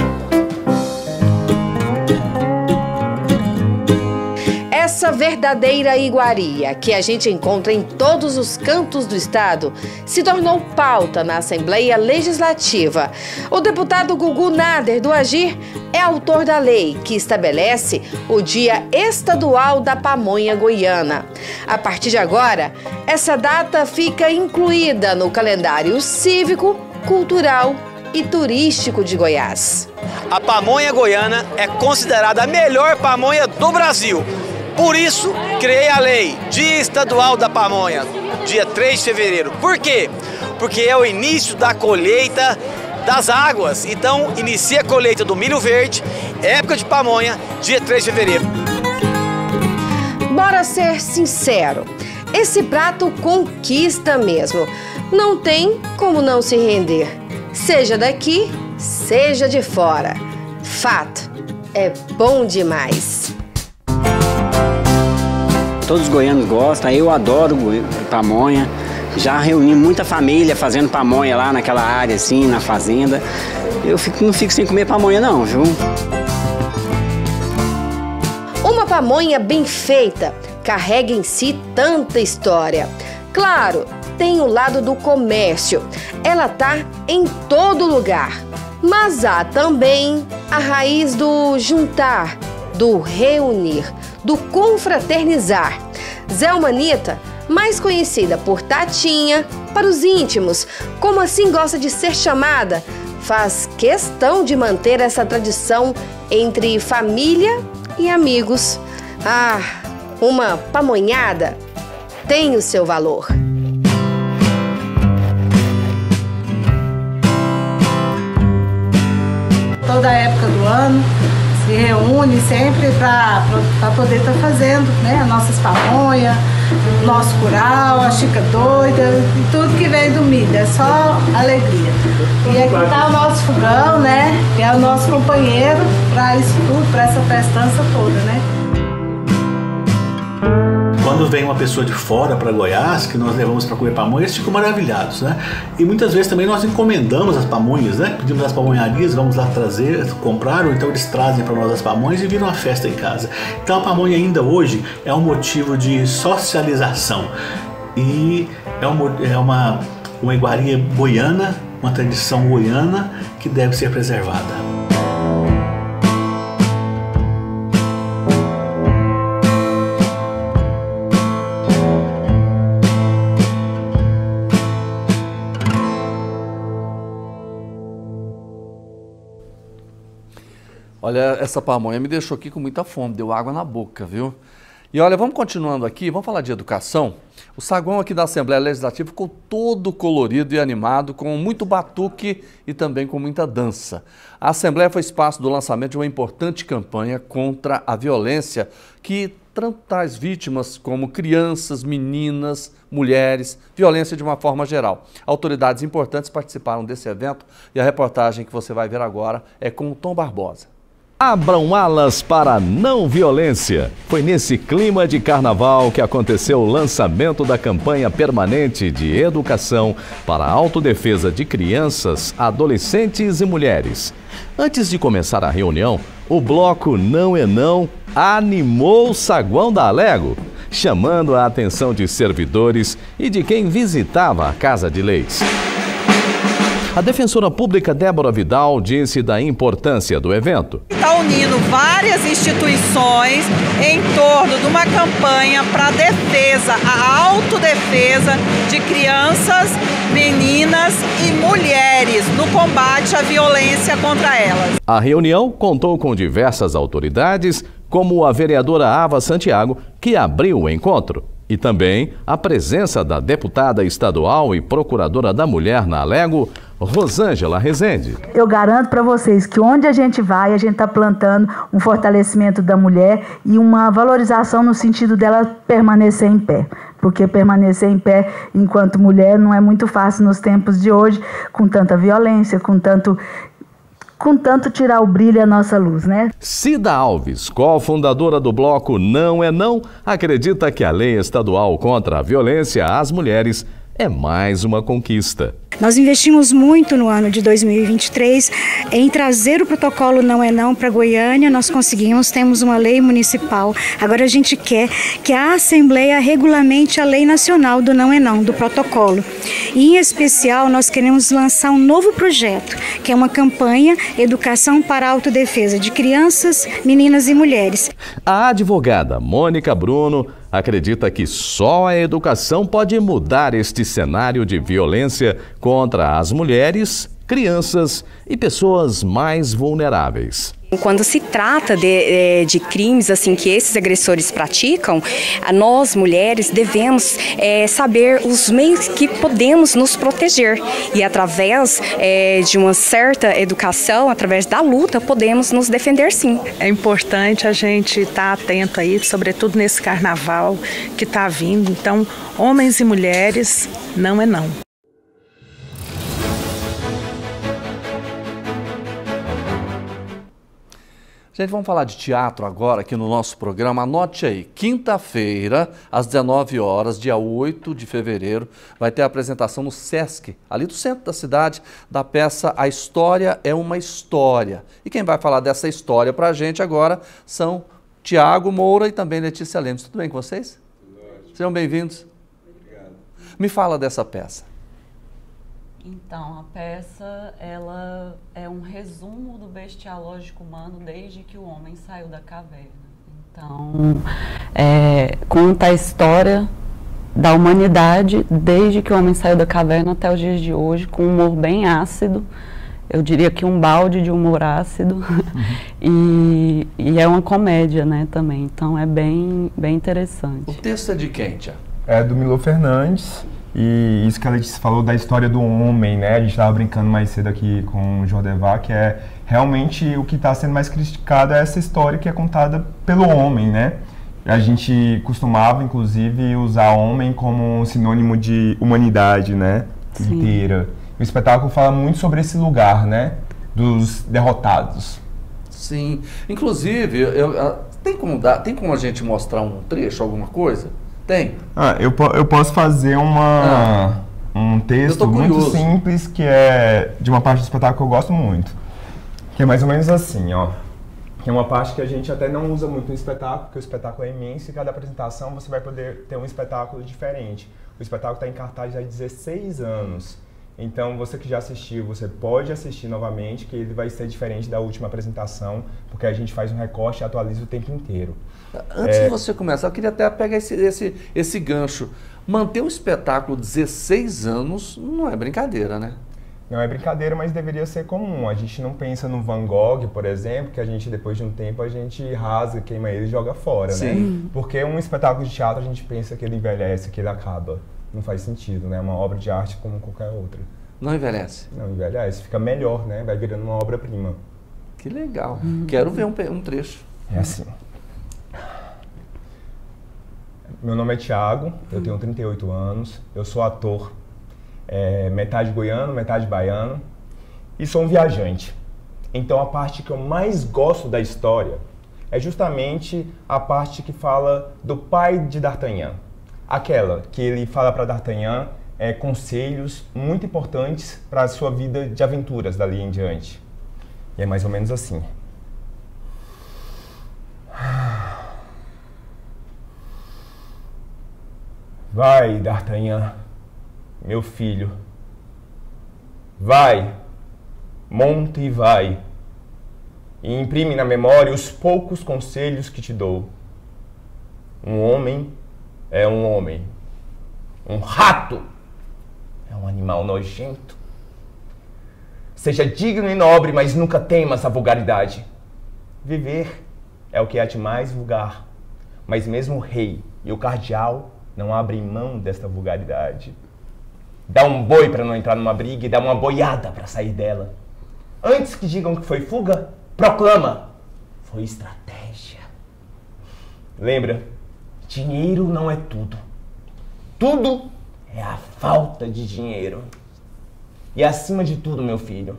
Essa verdadeira iguaria, que a gente encontra em todos os cantos do estado, se tornou pauta na Assembleia Legislativa. O deputado Gugu Nader, do Agir, é autor da lei que estabelece o Dia Estadual da Pamonha Goiana. A partir de agora, essa data fica incluída no calendário cívico, cultural e turístico de Goiás. A pamonha goiana é considerada a melhor pamonha do Brasil. Por isso, criei a lei Dia Estadual da Pamonha, dia 3 de fevereiro. Por quê? Porque é o início da colheita das águas. Então, inicia a colheita do milho verde, época de pamonha, dia 3 de fevereiro. Bora ser sincero, esse prato conquista mesmo. Não tem como não se render, seja daqui, seja de fora. Fato, é bom demais. Todos os goianos gostam, eu adoro pamonha. Já reuni muita família fazendo pamonha lá naquela área, assim, na fazenda. Eu não fico sem comer pamonha não, viu? Uma pamonha bem feita carrega em si tanta história. Claro, tem o lado do comércio. Ela tá em todo lugar. Mas há também a raiz do juntar, do reunir, do confraternizar. Zelma Anitta, mais conhecida por Tatinha, para os íntimos, como assim gosta de ser chamada, faz questão de manter essa tradição entre família e amigos. Ah, uma pamonhada tem o seu valor. Toda a época do ano se reúne sempre para poder estar fazendo, né, as nossas pamonhas, o nosso curau, a chica doida e tudo que vem do milho, é só alegria. E aqui está o nosso fogão, né, que é o nosso companheiro para isso tudo, para essa festança toda, né. quando vem uma pessoa de fora para Goiás, que nós levamos para comer pamonha, eles ficam maravilhados, né? E muitas vezes também nós encomendamos as pamonhas, né? Pedimos às pamonharias, vamos lá trazer, comprar, ou então eles trazem para nós as pamonhas e viram uma festa em casa. Então a pamonha ainda hoje é um motivo de socialização e é uma iguaria goiana, uma tradição goiana que deve ser preservada. Olha, essa pamonha me deixou aqui com muita fome, deu água na boca, viu? E olha, vamos continuando aqui, vamos falar de educação. O saguão aqui da Assembleia Legislativa ficou todo colorido e animado, com muito batuque e também com muita dança. A Assembleia foi espaço do lançamento de uma importante campanha contra a violência que traz vítimas como crianças, meninas, mulheres, violência de uma forma geral. Autoridades importantes participaram desse evento e a reportagem que você vai ver agora é com o Tom Barbosa. Abram alas para a não violência. Foi nesse clima de carnaval que aconteceu o lançamento da campanha permanente de educação para a autodefesa de crianças, adolescentes e mulheres. Antes de começar a reunião, o bloco Não é Não animou o saguão da Alego, chamando a atenção de servidores e de quem visitava a Casa de Leis. A defensora pública Débora Vidal disse da importância do evento. Está unindo várias instituições em torno de uma campanha para a defesa, a autodefesa de crianças, meninas e mulheres no combate à violência contra elas. A reunião contou com diversas autoridades, como a vereadora Ava Santiago, que abriu o encontro. E também a presença da deputada estadual e procuradora da mulher na Alego, Rosângela Rezende. Eu garanto para vocês que onde a gente vai, a gente está plantando um fortalecimento da mulher e uma valorização no sentido dela permanecer em pé. Porque permanecer em pé enquanto mulher não é muito fácil nos tempos de hoje, com tanta violência, com tanto tirar o brilho e a nossa luz, né? Cida Alves, cofundadora do bloco Não é Não, acredita que a lei estadual contra a violência às mulheres é mais uma conquista. Nós investimos muito no ano de 2023 em trazer o protocolo Não é Não para Goiânia. Nós conseguimos, temos uma lei municipal. Agora a gente quer que a Assembleia regulamente a lei nacional do Não é Não, do protocolo. E, em especial, nós queremos lançar um novo projeto, que é uma campanha Educação para a Autodefesa de Crianças, Meninas e Mulheres. A advogada Mônica Bruno acredita que só a educação pode mudar este cenário de violência contra as mulheres, crianças e pessoas mais vulneráveis. Quando se trata de crimes assim que esses agressores praticam, nós mulheres devemos saber os meios que podemos nos proteger e através de uma certa educação, através da luta, podemos nos defender sim. É importante a gente estar atento aí, sobretudo nesse carnaval que está vindo. Então, homens e mulheres, não é não. Gente, vamos falar de teatro agora aqui no nosso programa. Anote aí, quinta-feira, às 19 horas, dia 8 de fevereiro, vai ter a apresentação no Sesc, ali do centro da cidade, da peça A História é uma História. E quem vai falar dessa história pra gente agora são Tiago Moura e também Letícia Lemos. Tudo bem com vocês? Sejam bem-vindos. Obrigado. Me fala dessa peça. Então, a peça, ela é um resumo do bestialógico humano desde que o homem saiu da caverna. Então, conta a história da humanidade desde que o homem saiu da caverna até os dias de hoje, com um humor bem ácido. Eu diria que um balde de humor ácido. E é uma comédia, né, também. Então, é bem interessante. O texto é de quem, Tia? É do Milô Fernandes. E isso que a Letícia falou da história do homem, né? A gente estava brincando mais cedo aqui com o Jordevar, que é realmente o que está sendo mais criticado é essa história que é contada pelo homem, né? A gente costumava, inclusive, usar homem como um sinônimo de humanidade, né? Sim. Inteira. O espetáculo fala muito sobre esse lugar, né? Dos derrotados. Sim. Inclusive, tem como a gente mostrar um trecho, alguma coisa? Tem. Eu posso fazer um texto muito simples, que é de uma parte do espetáculo que eu gosto muito. Que é mais ou menos assim, ó. Que é uma parte que a gente até não usa muito no espetáculo, porque o espetáculo é imenso e cada apresentação você vai poder ter um espetáculo diferente. O espetáculo está em cartaz há 16 anos. Então, você que já assistiu, você pode assistir novamente, que ele vai ser diferente da última apresentação, porque a gente faz um recorte e atualiza o tempo inteiro. Antes de você começar, eu queria até pegar esse gancho. Manter um espetáculo 16 anos não é brincadeira, né? Não é brincadeira, mas deveria ser comum. A gente não pensa no Van Gogh, por exemplo, que a gente, depois de um tempo, a gente rasga, queima ele e joga fora, Sim. né? Porque um espetáculo de teatro, a gente pensa que ele envelhece, que ele acaba. Não faz sentido, né? Uma obra de arte como qualquer outra. Não envelhece? Não envelhece, fica melhor, né? Vai virando uma obra-prima. Que legal. Quero ver um trecho. É assim. Meu nome é Thiago, eu tenho 38 anos, eu sou ator, metade goiano, metade baiano, e sou um viajante. Então a parte que eu mais gosto da história é justamente a parte que fala do pai de D'Artagnan. Aquela que ele fala para D'Artagnan conselhos muito importantes para a sua vida de aventuras dali em diante. E é mais ou menos assim. Vai, D'Artagnan, meu filho. Vai, monta e vai. E imprime na memória os poucos conselhos que te dou. Um homem é um homem. Um rato é um animal nojento. Seja digno e nobre, mas nunca temas a vulgaridade. Viver é o que há de mais vulgar. Mas mesmo o rei e o cardeal não abrem mão desta vulgaridade. Dá um boi para não entrar numa briga e dá uma boiada para sair dela. Antes que digam que foi fuga, proclama: foi estratégia. Lembra, dinheiro não é tudo. Tudo é a falta de dinheiro. E acima de tudo, meu filho,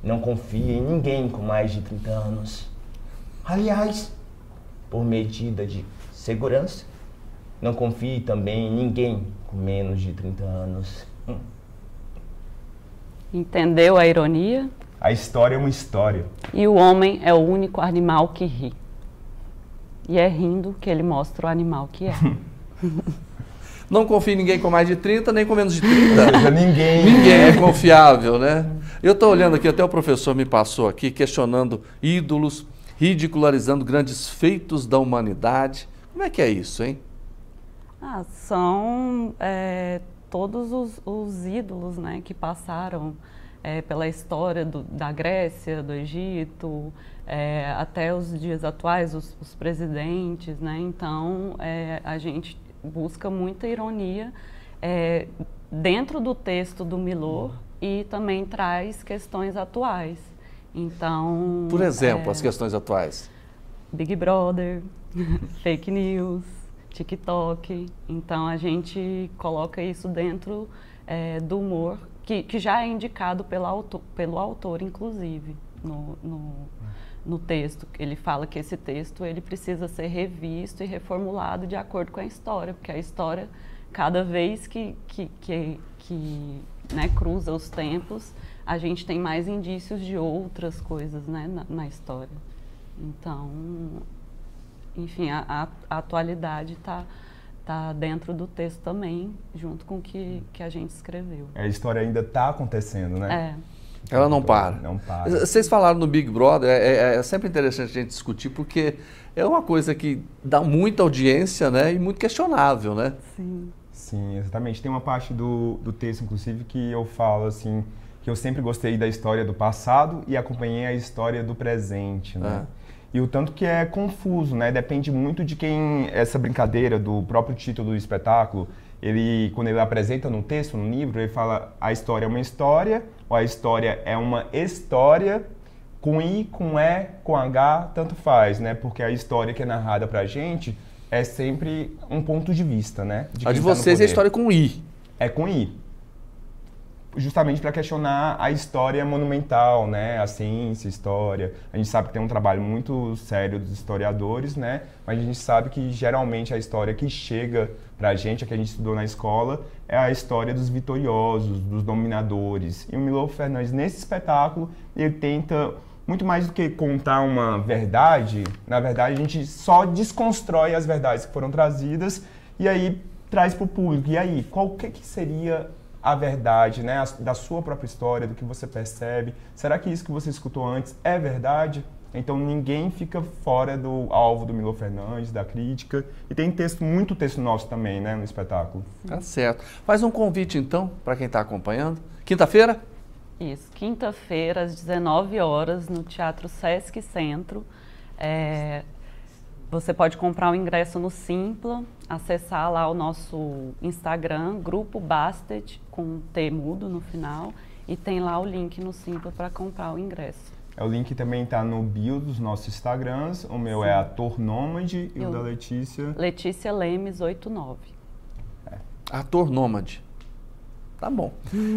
não confie em ninguém com mais de 30 anos. Aliás, por medida de segurança, não confie também em ninguém com menos de 30 anos. Entendeu a ironia? A história é uma história. E o homem é o único animal que ri. E é rindo que ele mostra o animal que é. Não confie em ninguém com mais de 30, nem com menos de 30. Ninguém. Ninguém é confiável, né? Eu estou olhando aqui, até o professor me passou aqui, questionando ídolos, ridicularizando grandes feitos da humanidade. Como é que é isso, hein? São todos os ídolos, né, que passaram pela história da Grécia, do Egito, até os dias atuais, os presidentes, né? Então, a gente busca muita ironia dentro do texto do Milor e também traz questões atuais. Então, por exemplo, as questões atuais. Big Brother, fake news, TikTok. Então, a gente coloca isso dentro do humor, que já é indicado pelo autor, inclusive, no texto. Ele fala que esse texto ele precisa ser revisto e reformulado de acordo com a história, porque a história, cada vez que né, cruza os tempos, a gente tem mais indícios de outras coisas, né, na história. Então, enfim, a atualidade está dentro do texto também, junto com o que a gente escreveu. A história ainda está acontecendo, né? Ela não para. Não para. Vocês falaram no Big Brother, é sempre interessante a gente discutir, porque é uma coisa que dá muita audiência, né, e muito questionável, né? Sim. Sim, exatamente. Tem uma parte do texto, inclusive, que eu falo, assim, que eu sempre gostei da história do passado e acompanhei a história do presente, né? E o tanto que é confuso, né? Depende muito de quem... Essa brincadeira do próprio título do espetáculo, quando ele apresenta no texto, no livro, ele fala: a história é uma história, ou a história é uma história, com I, com E, com H, tanto faz, né? Porque a história que é narrada pra gente é sempre um ponto de vista, né? A de vocês é a história com I. É com I. justamente para questionar a história monumental, né? A ciência, a história. A gente sabe que tem um trabalho muito sério dos historiadores, né? Mas a gente sabe que geralmente a história que chega para a gente que estudou na escola, é a história dos vitoriosos, dos dominadores. E o Milo Fernandes, nesse espetáculo, ele tenta, muito mais do que contar uma verdade, na verdade a gente só desconstrói as verdades que foram trazidas e aí traz para o público. E aí, qual que seria a verdade, né, da sua própria história, do que você percebe? Será que isso que você escutou antes é verdade? Então ninguém fica fora do alvo do Milo Fernandes, da crítica. E tem muito texto nosso também, né, no espetáculo. Tá certo. Faz um convite então para quem está acompanhando. Quinta-feira? Isso, quinta-feira às 19 horas no Teatro Sesc Centro. Você pode comprar o ingresso no Simpla, acessar lá o nosso Instagram, Grupo Bastet, com T mudo no final, e tem lá o link no Simpla para comprar o ingresso. O link também está no bio dos nossos Instagrams. O meu é Ator Nômade e o da Letícia... Letícia Lemes 89. Ator Nômade. Tá bom.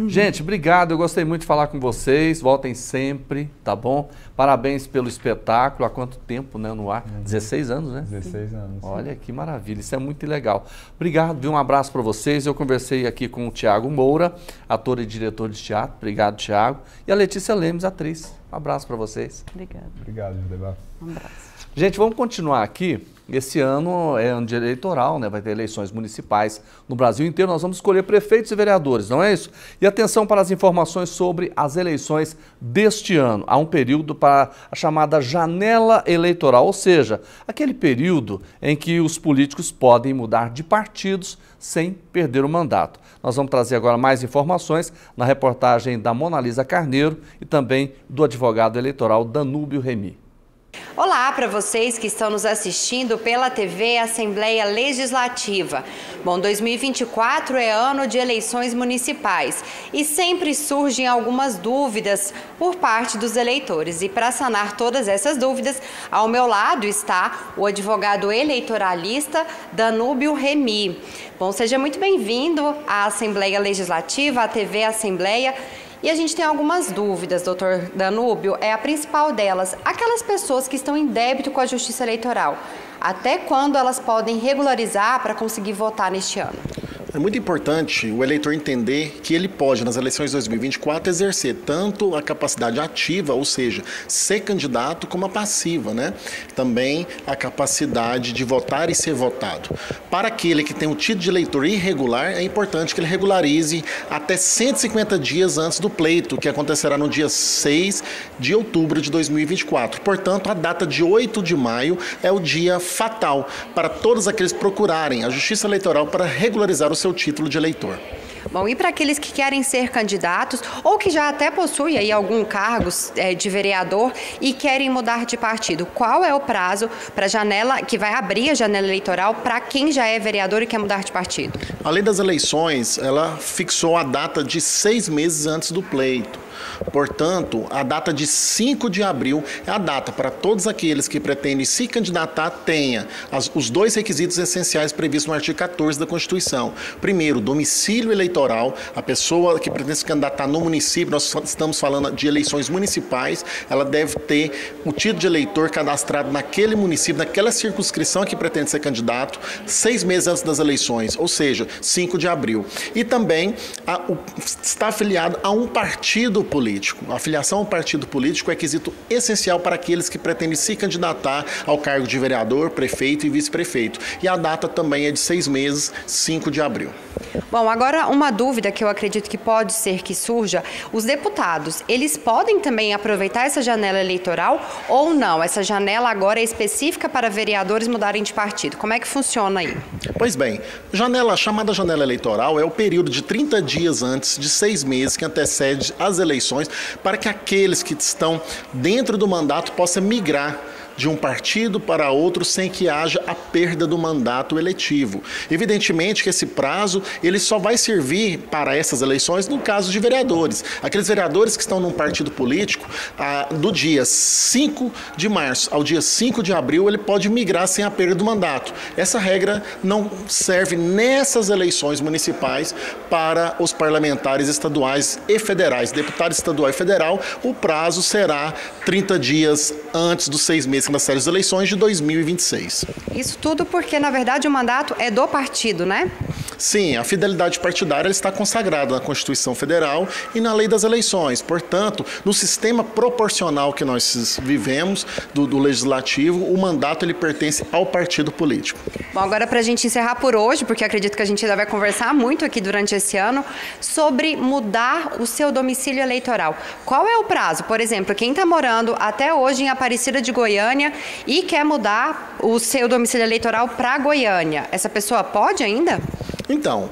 Gente, obrigado. Eu gostei muito de falar com vocês. Voltem sempre, tá bom? Parabéns pelo espetáculo. Há quanto tempo, né, no ar? 16 anos, né? 16 anos. Olha que maravilha. Isso é muito legal. Obrigado. Um abraço para vocês. Eu conversei aqui com o Thiago Moura, ator e diretor de teatro. Obrigado, Thiago. E a Letícia Lemes, atriz. Um abraço para vocês. Obrigado. Obrigado, Judeba. Um abraço. Gente, vamos continuar aqui. Esse ano é ano de eleitoral, né? Vai ter eleições municipais no Brasil inteiro. Nós vamos escolher prefeitos e vereadores, não é isso? E atenção para as informações sobre as eleições deste ano. Há um período para a chamada janela eleitoral, ou seja, aquele período em que os políticos podem mudar de partidos sem perder o mandato. Nós vamos trazer agora mais informações na reportagem da Monalisa Carneiro e também do advogado eleitoral Danúbio Remy. Olá para vocês que estão nos assistindo pela TV Assembleia Legislativa. Bom, 2024 é ano de eleições municipais e sempre surgem algumas dúvidas por parte dos eleitores. E para sanar todas essas dúvidas, ao meu lado está o advogado eleitoralista Danúbio Remy. Bom, seja muito bem-vindo à Assembleia Legislativa, à TV Assembleia. E a gente tem algumas dúvidas, doutor Danúbio. A principal delas, aquelas pessoas que estão em débito com a Justiça Eleitoral, até quando elas podem regularizar para conseguir votar neste ano? É muito importante o eleitor entender que ele pode, nas eleições de 2024, exercer tanto a capacidade ativa, ou seja, ser candidato, como a passiva, né? Também a capacidade de votar e ser votado. Para aquele que tem um título de eleitor irregular, é importante que ele regularize até 150 dias antes do pleito, que acontecerá no dia 6 de outubro de 2024. Portanto, a data de 8 de maio é o dia fatal para todos aqueles que procurarem a Justiça Eleitoral para regularizar o seu título de eleitor. Bom, e para aqueles que querem ser candidatos ou que já até possuem aí algum cargo de vereador e querem mudar de partido, qual é o prazo para a janela, que vai abrir a janela eleitoral para quem já é vereador e quer mudar de partido? A lei das eleições, ela fixou a data de 6 meses antes do pleito. Portanto, a data de 5 de abril é a data para todos aqueles que pretendem se candidatar tenha os dois requisitos essenciais previstos no artigo 14 da Constituição. Primeiro, domicílio eleitoral. A pessoa que pretende se candidatar no município, nós estamos falando de eleições municipais, ela deve ter o título de eleitor cadastrado naquele município, naquela circunscrição que pretende ser candidato, 6 meses antes das eleições, ou seja, 5 de abril. E também está afiliado a um partido político. A afiliação a um partido político é requisito essencial para aqueles que pretendem se candidatar ao cargo de vereador, prefeito e vice-prefeito. E a data também é de 6 meses, 5 de abril. Bom, agora uma dúvida que eu acredito que pode ser que surja, os deputados, eles podem também aproveitar essa janela eleitoral ou não? Essa janela agora é específica para vereadores mudarem de partido. Como é que funciona aí? Pois bem, a chamada janela eleitoral é o período de 30 dias antes de 6 meses que antecede as eleições para que aqueles que estão dentro do mandato possam migrar de um partido para outro sem que haja a perda do mandato eletivo. Evidentemente que esse prazo ele só vai servir para essas eleições no caso de vereadores. Aqueles vereadores que estão num partido político, do dia 5 de março ao dia 5 de abril, ele pode migrar sem a perda do mandato. Essa regra não serve nessas eleições municipais para os parlamentares estaduais e federais. Deputado estadual e federal, o prazo será 30 dias antes dos 6 meses das séries de eleições de 2026. Isso tudo porque, na verdade, o mandato é do partido, né? Sim, a fidelidade partidária está consagrada na Constituição Federal e na Lei das Eleições. Portanto, no sistema proporcional que nós vivemos do Legislativo, o mandato ele pertence ao partido político. Bom, agora para a gente encerrar por hoje, porque acredito que a gente ainda vai conversar muito aqui durante esse ano, sobre mudar o seu domicílio eleitoral. Qual é o prazo? Por exemplo, quem está morando até hoje em Aparecida de Goiânia e quer mudar o seu domicílio eleitoral para Goiânia, essa pessoa pode ainda? Então,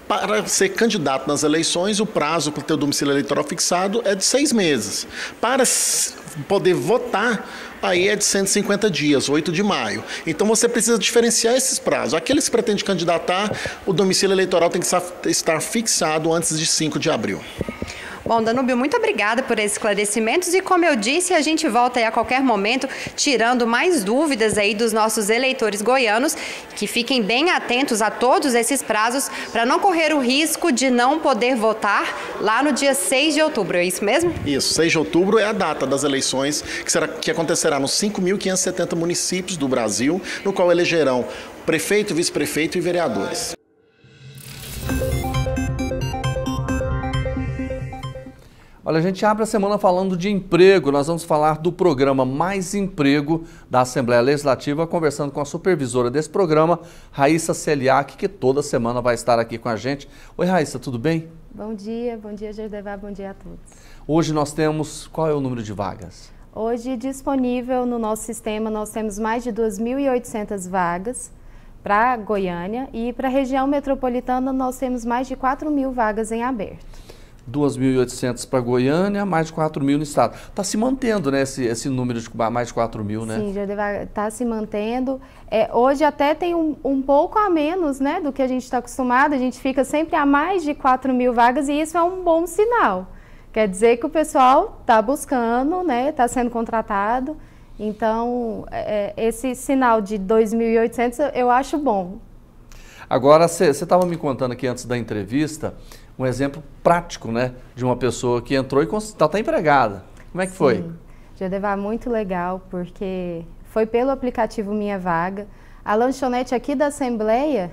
para ser candidato nas eleições, o prazo para ter o domicílio eleitoral fixado é de 6 meses. Para poder votar, aí é de 150 dias, 8 de maio. Então você precisa diferenciar esses prazos. Aqueles que pretendem candidatar, o domicílio eleitoral tem que estar fixado antes de 5 de abril. Bom, Danúbio, muito obrigada por esses esclarecimentos e, como eu disse, a gente volta aí a qualquer momento tirando mais dúvidas aí dos nossos eleitores goianos, que fiquem bem atentos a todos esses prazos para não correr o risco de não poder votar lá no dia 6 de outubro, é isso mesmo? Isso, 6 de outubro é a data das eleições que acontecerá nos 5.570 municípios do Brasil, no qual elegerão prefeito, vice-prefeito e vereadores. Olha, a gente abre a semana falando de emprego. Nós vamos falar do programa Mais Emprego da Assembleia Legislativa, conversando com a supervisora desse programa, Raíssa Celiak, que toda semana vai estar aqui com a gente. Oi, Raíssa, tudo bem? Bom dia, Jordevá, bom dia a todos. Hoje nós temos, qual é o número de vagas? Hoje, disponível no nosso sistema, nós temos mais de 2.800 vagas para Goiânia e para a região metropolitana nós temos mais de 4.000 vagas em aberto. 2.800 para Goiânia, mais de 4.000 no estado. Está se mantendo, né, esse número de mais de 4.000, né? Sim, já está se mantendo. Hoje até tem um pouco a menos, né, do que a gente está acostumado. A gente fica sempre a mais de 4.000 vagas e isso é um bom sinal. Quer dizer que o pessoal está buscando, né, está sendo contratado. Então, esse sinal de 2.800 eu acho bom. Agora, você estava me contando aqui antes da entrevista um exemplo prático, né, de uma pessoa que entrou e está empregada. Como é que foi? Jordevá, muito legal, porque foi pelo aplicativo Minha Vaga. A lanchonete aqui da Assembleia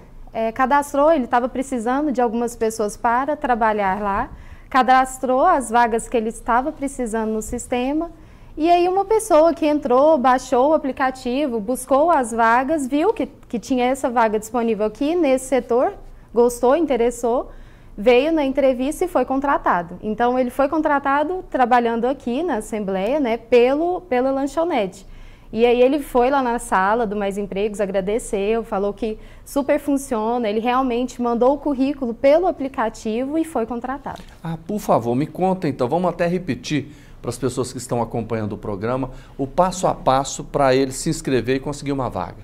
cadastrou, ele estava precisando de algumas pessoas para trabalhar lá, cadastrou as vagas que ele estava precisando no sistema, e aí uma pessoa que entrou, baixou o aplicativo, buscou as vagas, viu que tinha essa vaga disponível aqui nesse setor, gostou, interessou, veio na entrevista e foi contratado. Então, ele foi contratado trabalhando aqui na Assembleia, né, pela lanchonete. E aí ele foi lá na sala do Mais Empregos, agradeceu, falou que super funciona, ele realmente mandou o currículo pelo aplicativo e foi contratado. Ah, por favor, me conta então, vamos até repetir para as pessoas que estão acompanhando o programa, o passo a passo para ele se inscrever e conseguir uma vaga.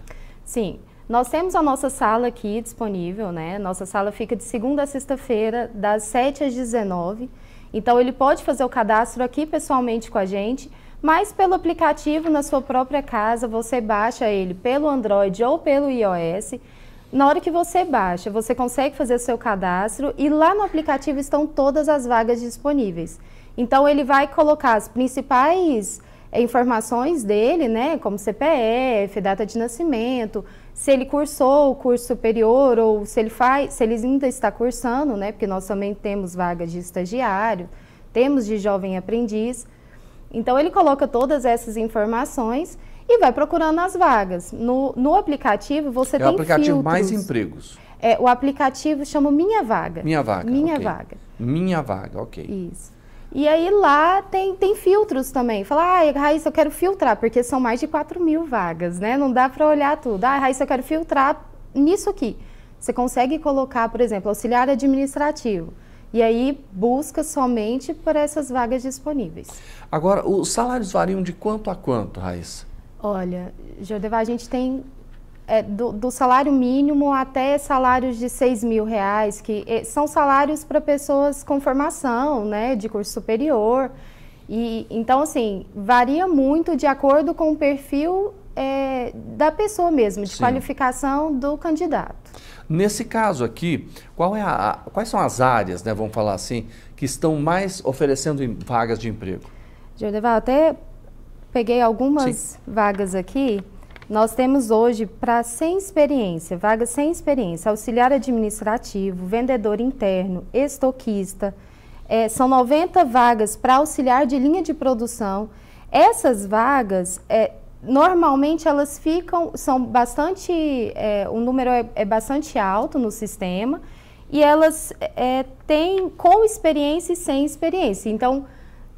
Sim. Nós temos a nossa sala aqui disponível, né? Nossa sala fica de segunda a sexta-feira, das 7 às 19. Então, ele pode fazer o cadastro aqui pessoalmente com a gente, mas pelo aplicativo na sua própria casa, você baixa ele pelo Android ou pelo iOS. Na hora que você baixa, você consegue fazer o seu cadastro e lá no aplicativo estão todas as vagas disponíveis. Então, ele vai colocar as principais informações dele, né? Como CPF, data de nascimento, se ele cursou o curso superior ou se ele ainda está cursando, né? Porque nós também temos vagas de estagiário, temos de jovem aprendiz. Então, ele coloca todas essas informações e vai procurando as vagas. No aplicativo, você tem filtros. É o aplicativo Mais Empregos. O aplicativo chama Minha Vaga. Minha Vaga, Minha Vaga. Minha Vaga, ok. Isso. E aí lá tem filtros também. Fala, Raíssa, eu quero filtrar, porque são mais de 4.000 vagas, né? Não dá para olhar tudo. Raíssa, eu quero filtrar nisso aqui. Você consegue colocar, por exemplo, auxiliar administrativo. E aí busca somente por essas vagas disponíveis. Agora, os salários variam de quanto a quanto, Raíssa? Olha, Jordeva, a gente tem do salário mínimo até salários de R$6.000, que são salários para pessoas com formação, né, de curso superior. E então, assim, varia muito de acordo com o perfil da pessoa mesmo, de qualificação do candidato. Nesse caso aqui, quais são as áreas, né, vamos falar assim, que estão mais oferecendo vagas de emprego? Jordeva, até peguei algumas vagas aqui. Nós temos hoje para sem experiência, vagas sem experiência, auxiliar administrativo, vendedor interno, estoquista. São 90 vagas para auxiliar de linha de produção. Essas vagas, normalmente elas são bastante, o número é bastante alto no sistema e elas têm com experiência e sem experiência. Então,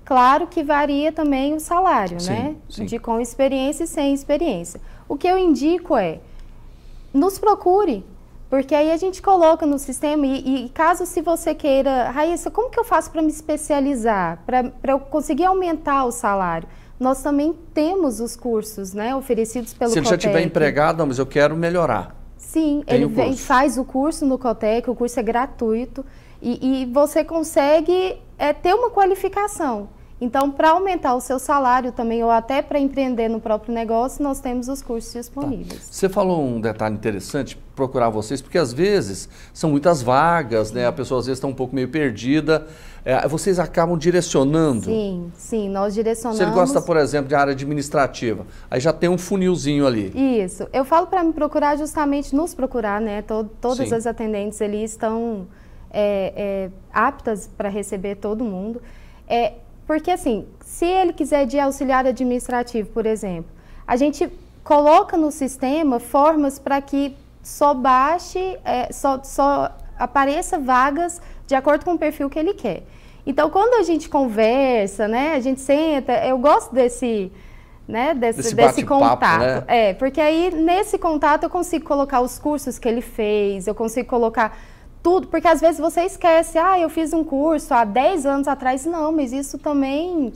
claro que varia também o salário, né? De com experiência e sem experiência. O que eu indico nos procure, porque aí a gente coloca no sistema e caso se você queira, Raíssa, como que eu faço para me especializar, para eu conseguir aumentar o salário? Nós também temos os cursos, né, oferecidos pelo Cotec. Se ele já estiver empregado, não, mas eu quero melhorar. Sim, ele faz o curso no Cotec, o curso é gratuito e você consegue ter uma qualificação. Então, para aumentar o seu salário também, ou até para empreender no próprio negócio, nós temos os cursos disponíveis. Você falou um detalhe interessante, procurar vocês, porque às vezes são muitas vagas, né? A pessoa às vezes está um pouco meio perdida. Vocês acabam direcionando? Sim, nós direcionamos. Se ele gosta, por exemplo, de área administrativa, aí já tem um funilzinho ali. Isso. Eu falo para me procurar justamente, nos procurar, né? Todas as atendentes ali estão aptas para receber todo mundo. Porque, assim, se ele quiser de auxiliar administrativo, por exemplo, a gente coloca no sistema formas para que só apareça vagas de acordo com o perfil que ele quer. Então, quando a gente conversa, né, a gente senta, eu gosto desse contato. Né? Porque aí, nesse contato, eu consigo colocar os cursos que ele fez, eu consigo colocar tudo, porque às vezes você esquece, eu fiz um curso há 10 anos atrás. Não, mas isso também...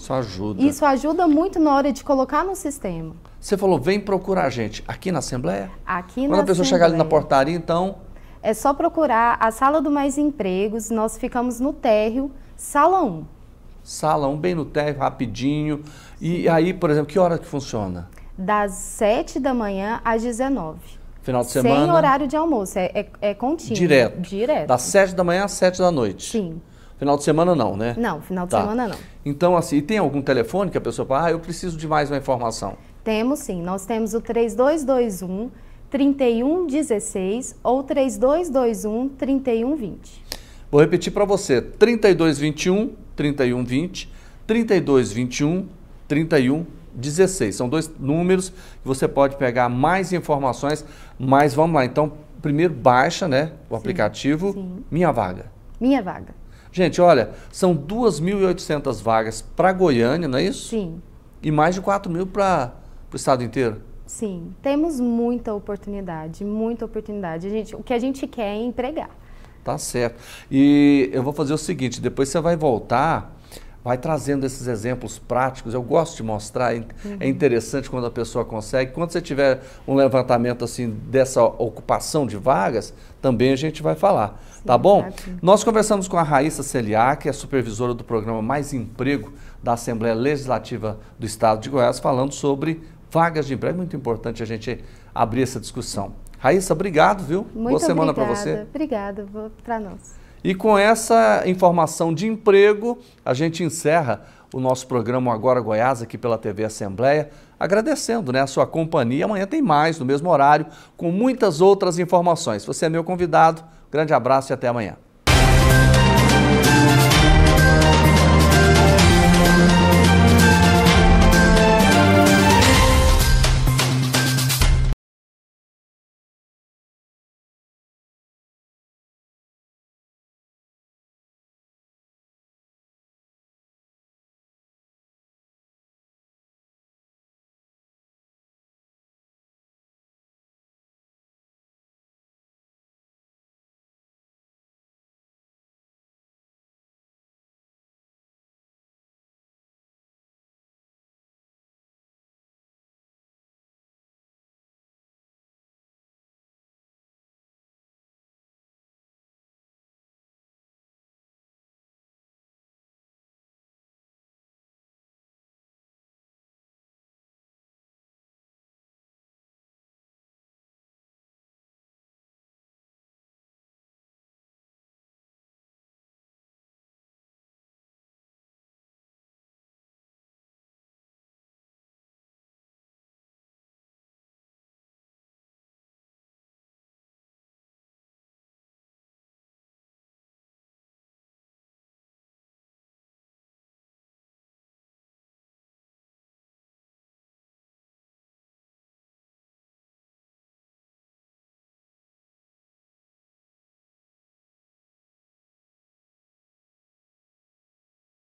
Isso ajuda muito na hora de colocar no sistema. Você falou, vem procurar a gente aqui na Assembleia? Aqui Quando a pessoa chegar ali na portaria, então... É só procurar a Sala do Mais Empregos, nós ficamos no térreo, Sala 1. Sala 1, bem no térreo, rapidinho. E aí, por exemplo, que hora que funciona? Das 7 da manhã às 19. Final de semana? Sem horário de almoço, é contínuo. Direto? Das 7 da manhã às 7 da noite? Sim. Final de semana não, né? Não, final de semana não. Então, assim, e tem algum telefone que a pessoa fala, eu preciso de mais uma informação? Temos sim, nós temos o 3221-3116 ou 3221-3120. Vou repetir para você, 3221-3120, 3221-3116. São 2 números que você pode pegar mais informações, mas vamos lá. Então, primeiro baixa, né, o aplicativo Minha Vaga. Minha Vaga. Gente, olha, são 2.800 vagas para Goiânia, não é isso? Sim. E mais de 4.000 para o estado inteiro? Sim, temos muita oportunidade, muita oportunidade. O que a gente quer é empregar. Tá certo. E eu vou fazer o seguinte, depois você vai voltar... Vai trazendo esses exemplos práticos, eu gosto de mostrar, é interessante quando a pessoa consegue. Quando você tiver um levantamento assim dessa ocupação de vagas, também a gente vai falar, tá bom? Nós conversamos com a Raíssa Celiak, que é supervisora do programa Mais Emprego da Assembleia Legislativa do Estado de Goiás, falando sobre vagas de emprego. Muito importante a gente abrir essa discussão. Raíssa, obrigado, viu? Boa semana para você. Obrigada, para nós. E com essa informação de emprego, a gente encerra o nosso programa Agora Goiás, aqui pela TV Assembleia, agradecendo, né, a sua companhia. Amanhã tem mais, no mesmo horário, com muitas outras informações. Você é meu convidado, grande abraço e até amanhã.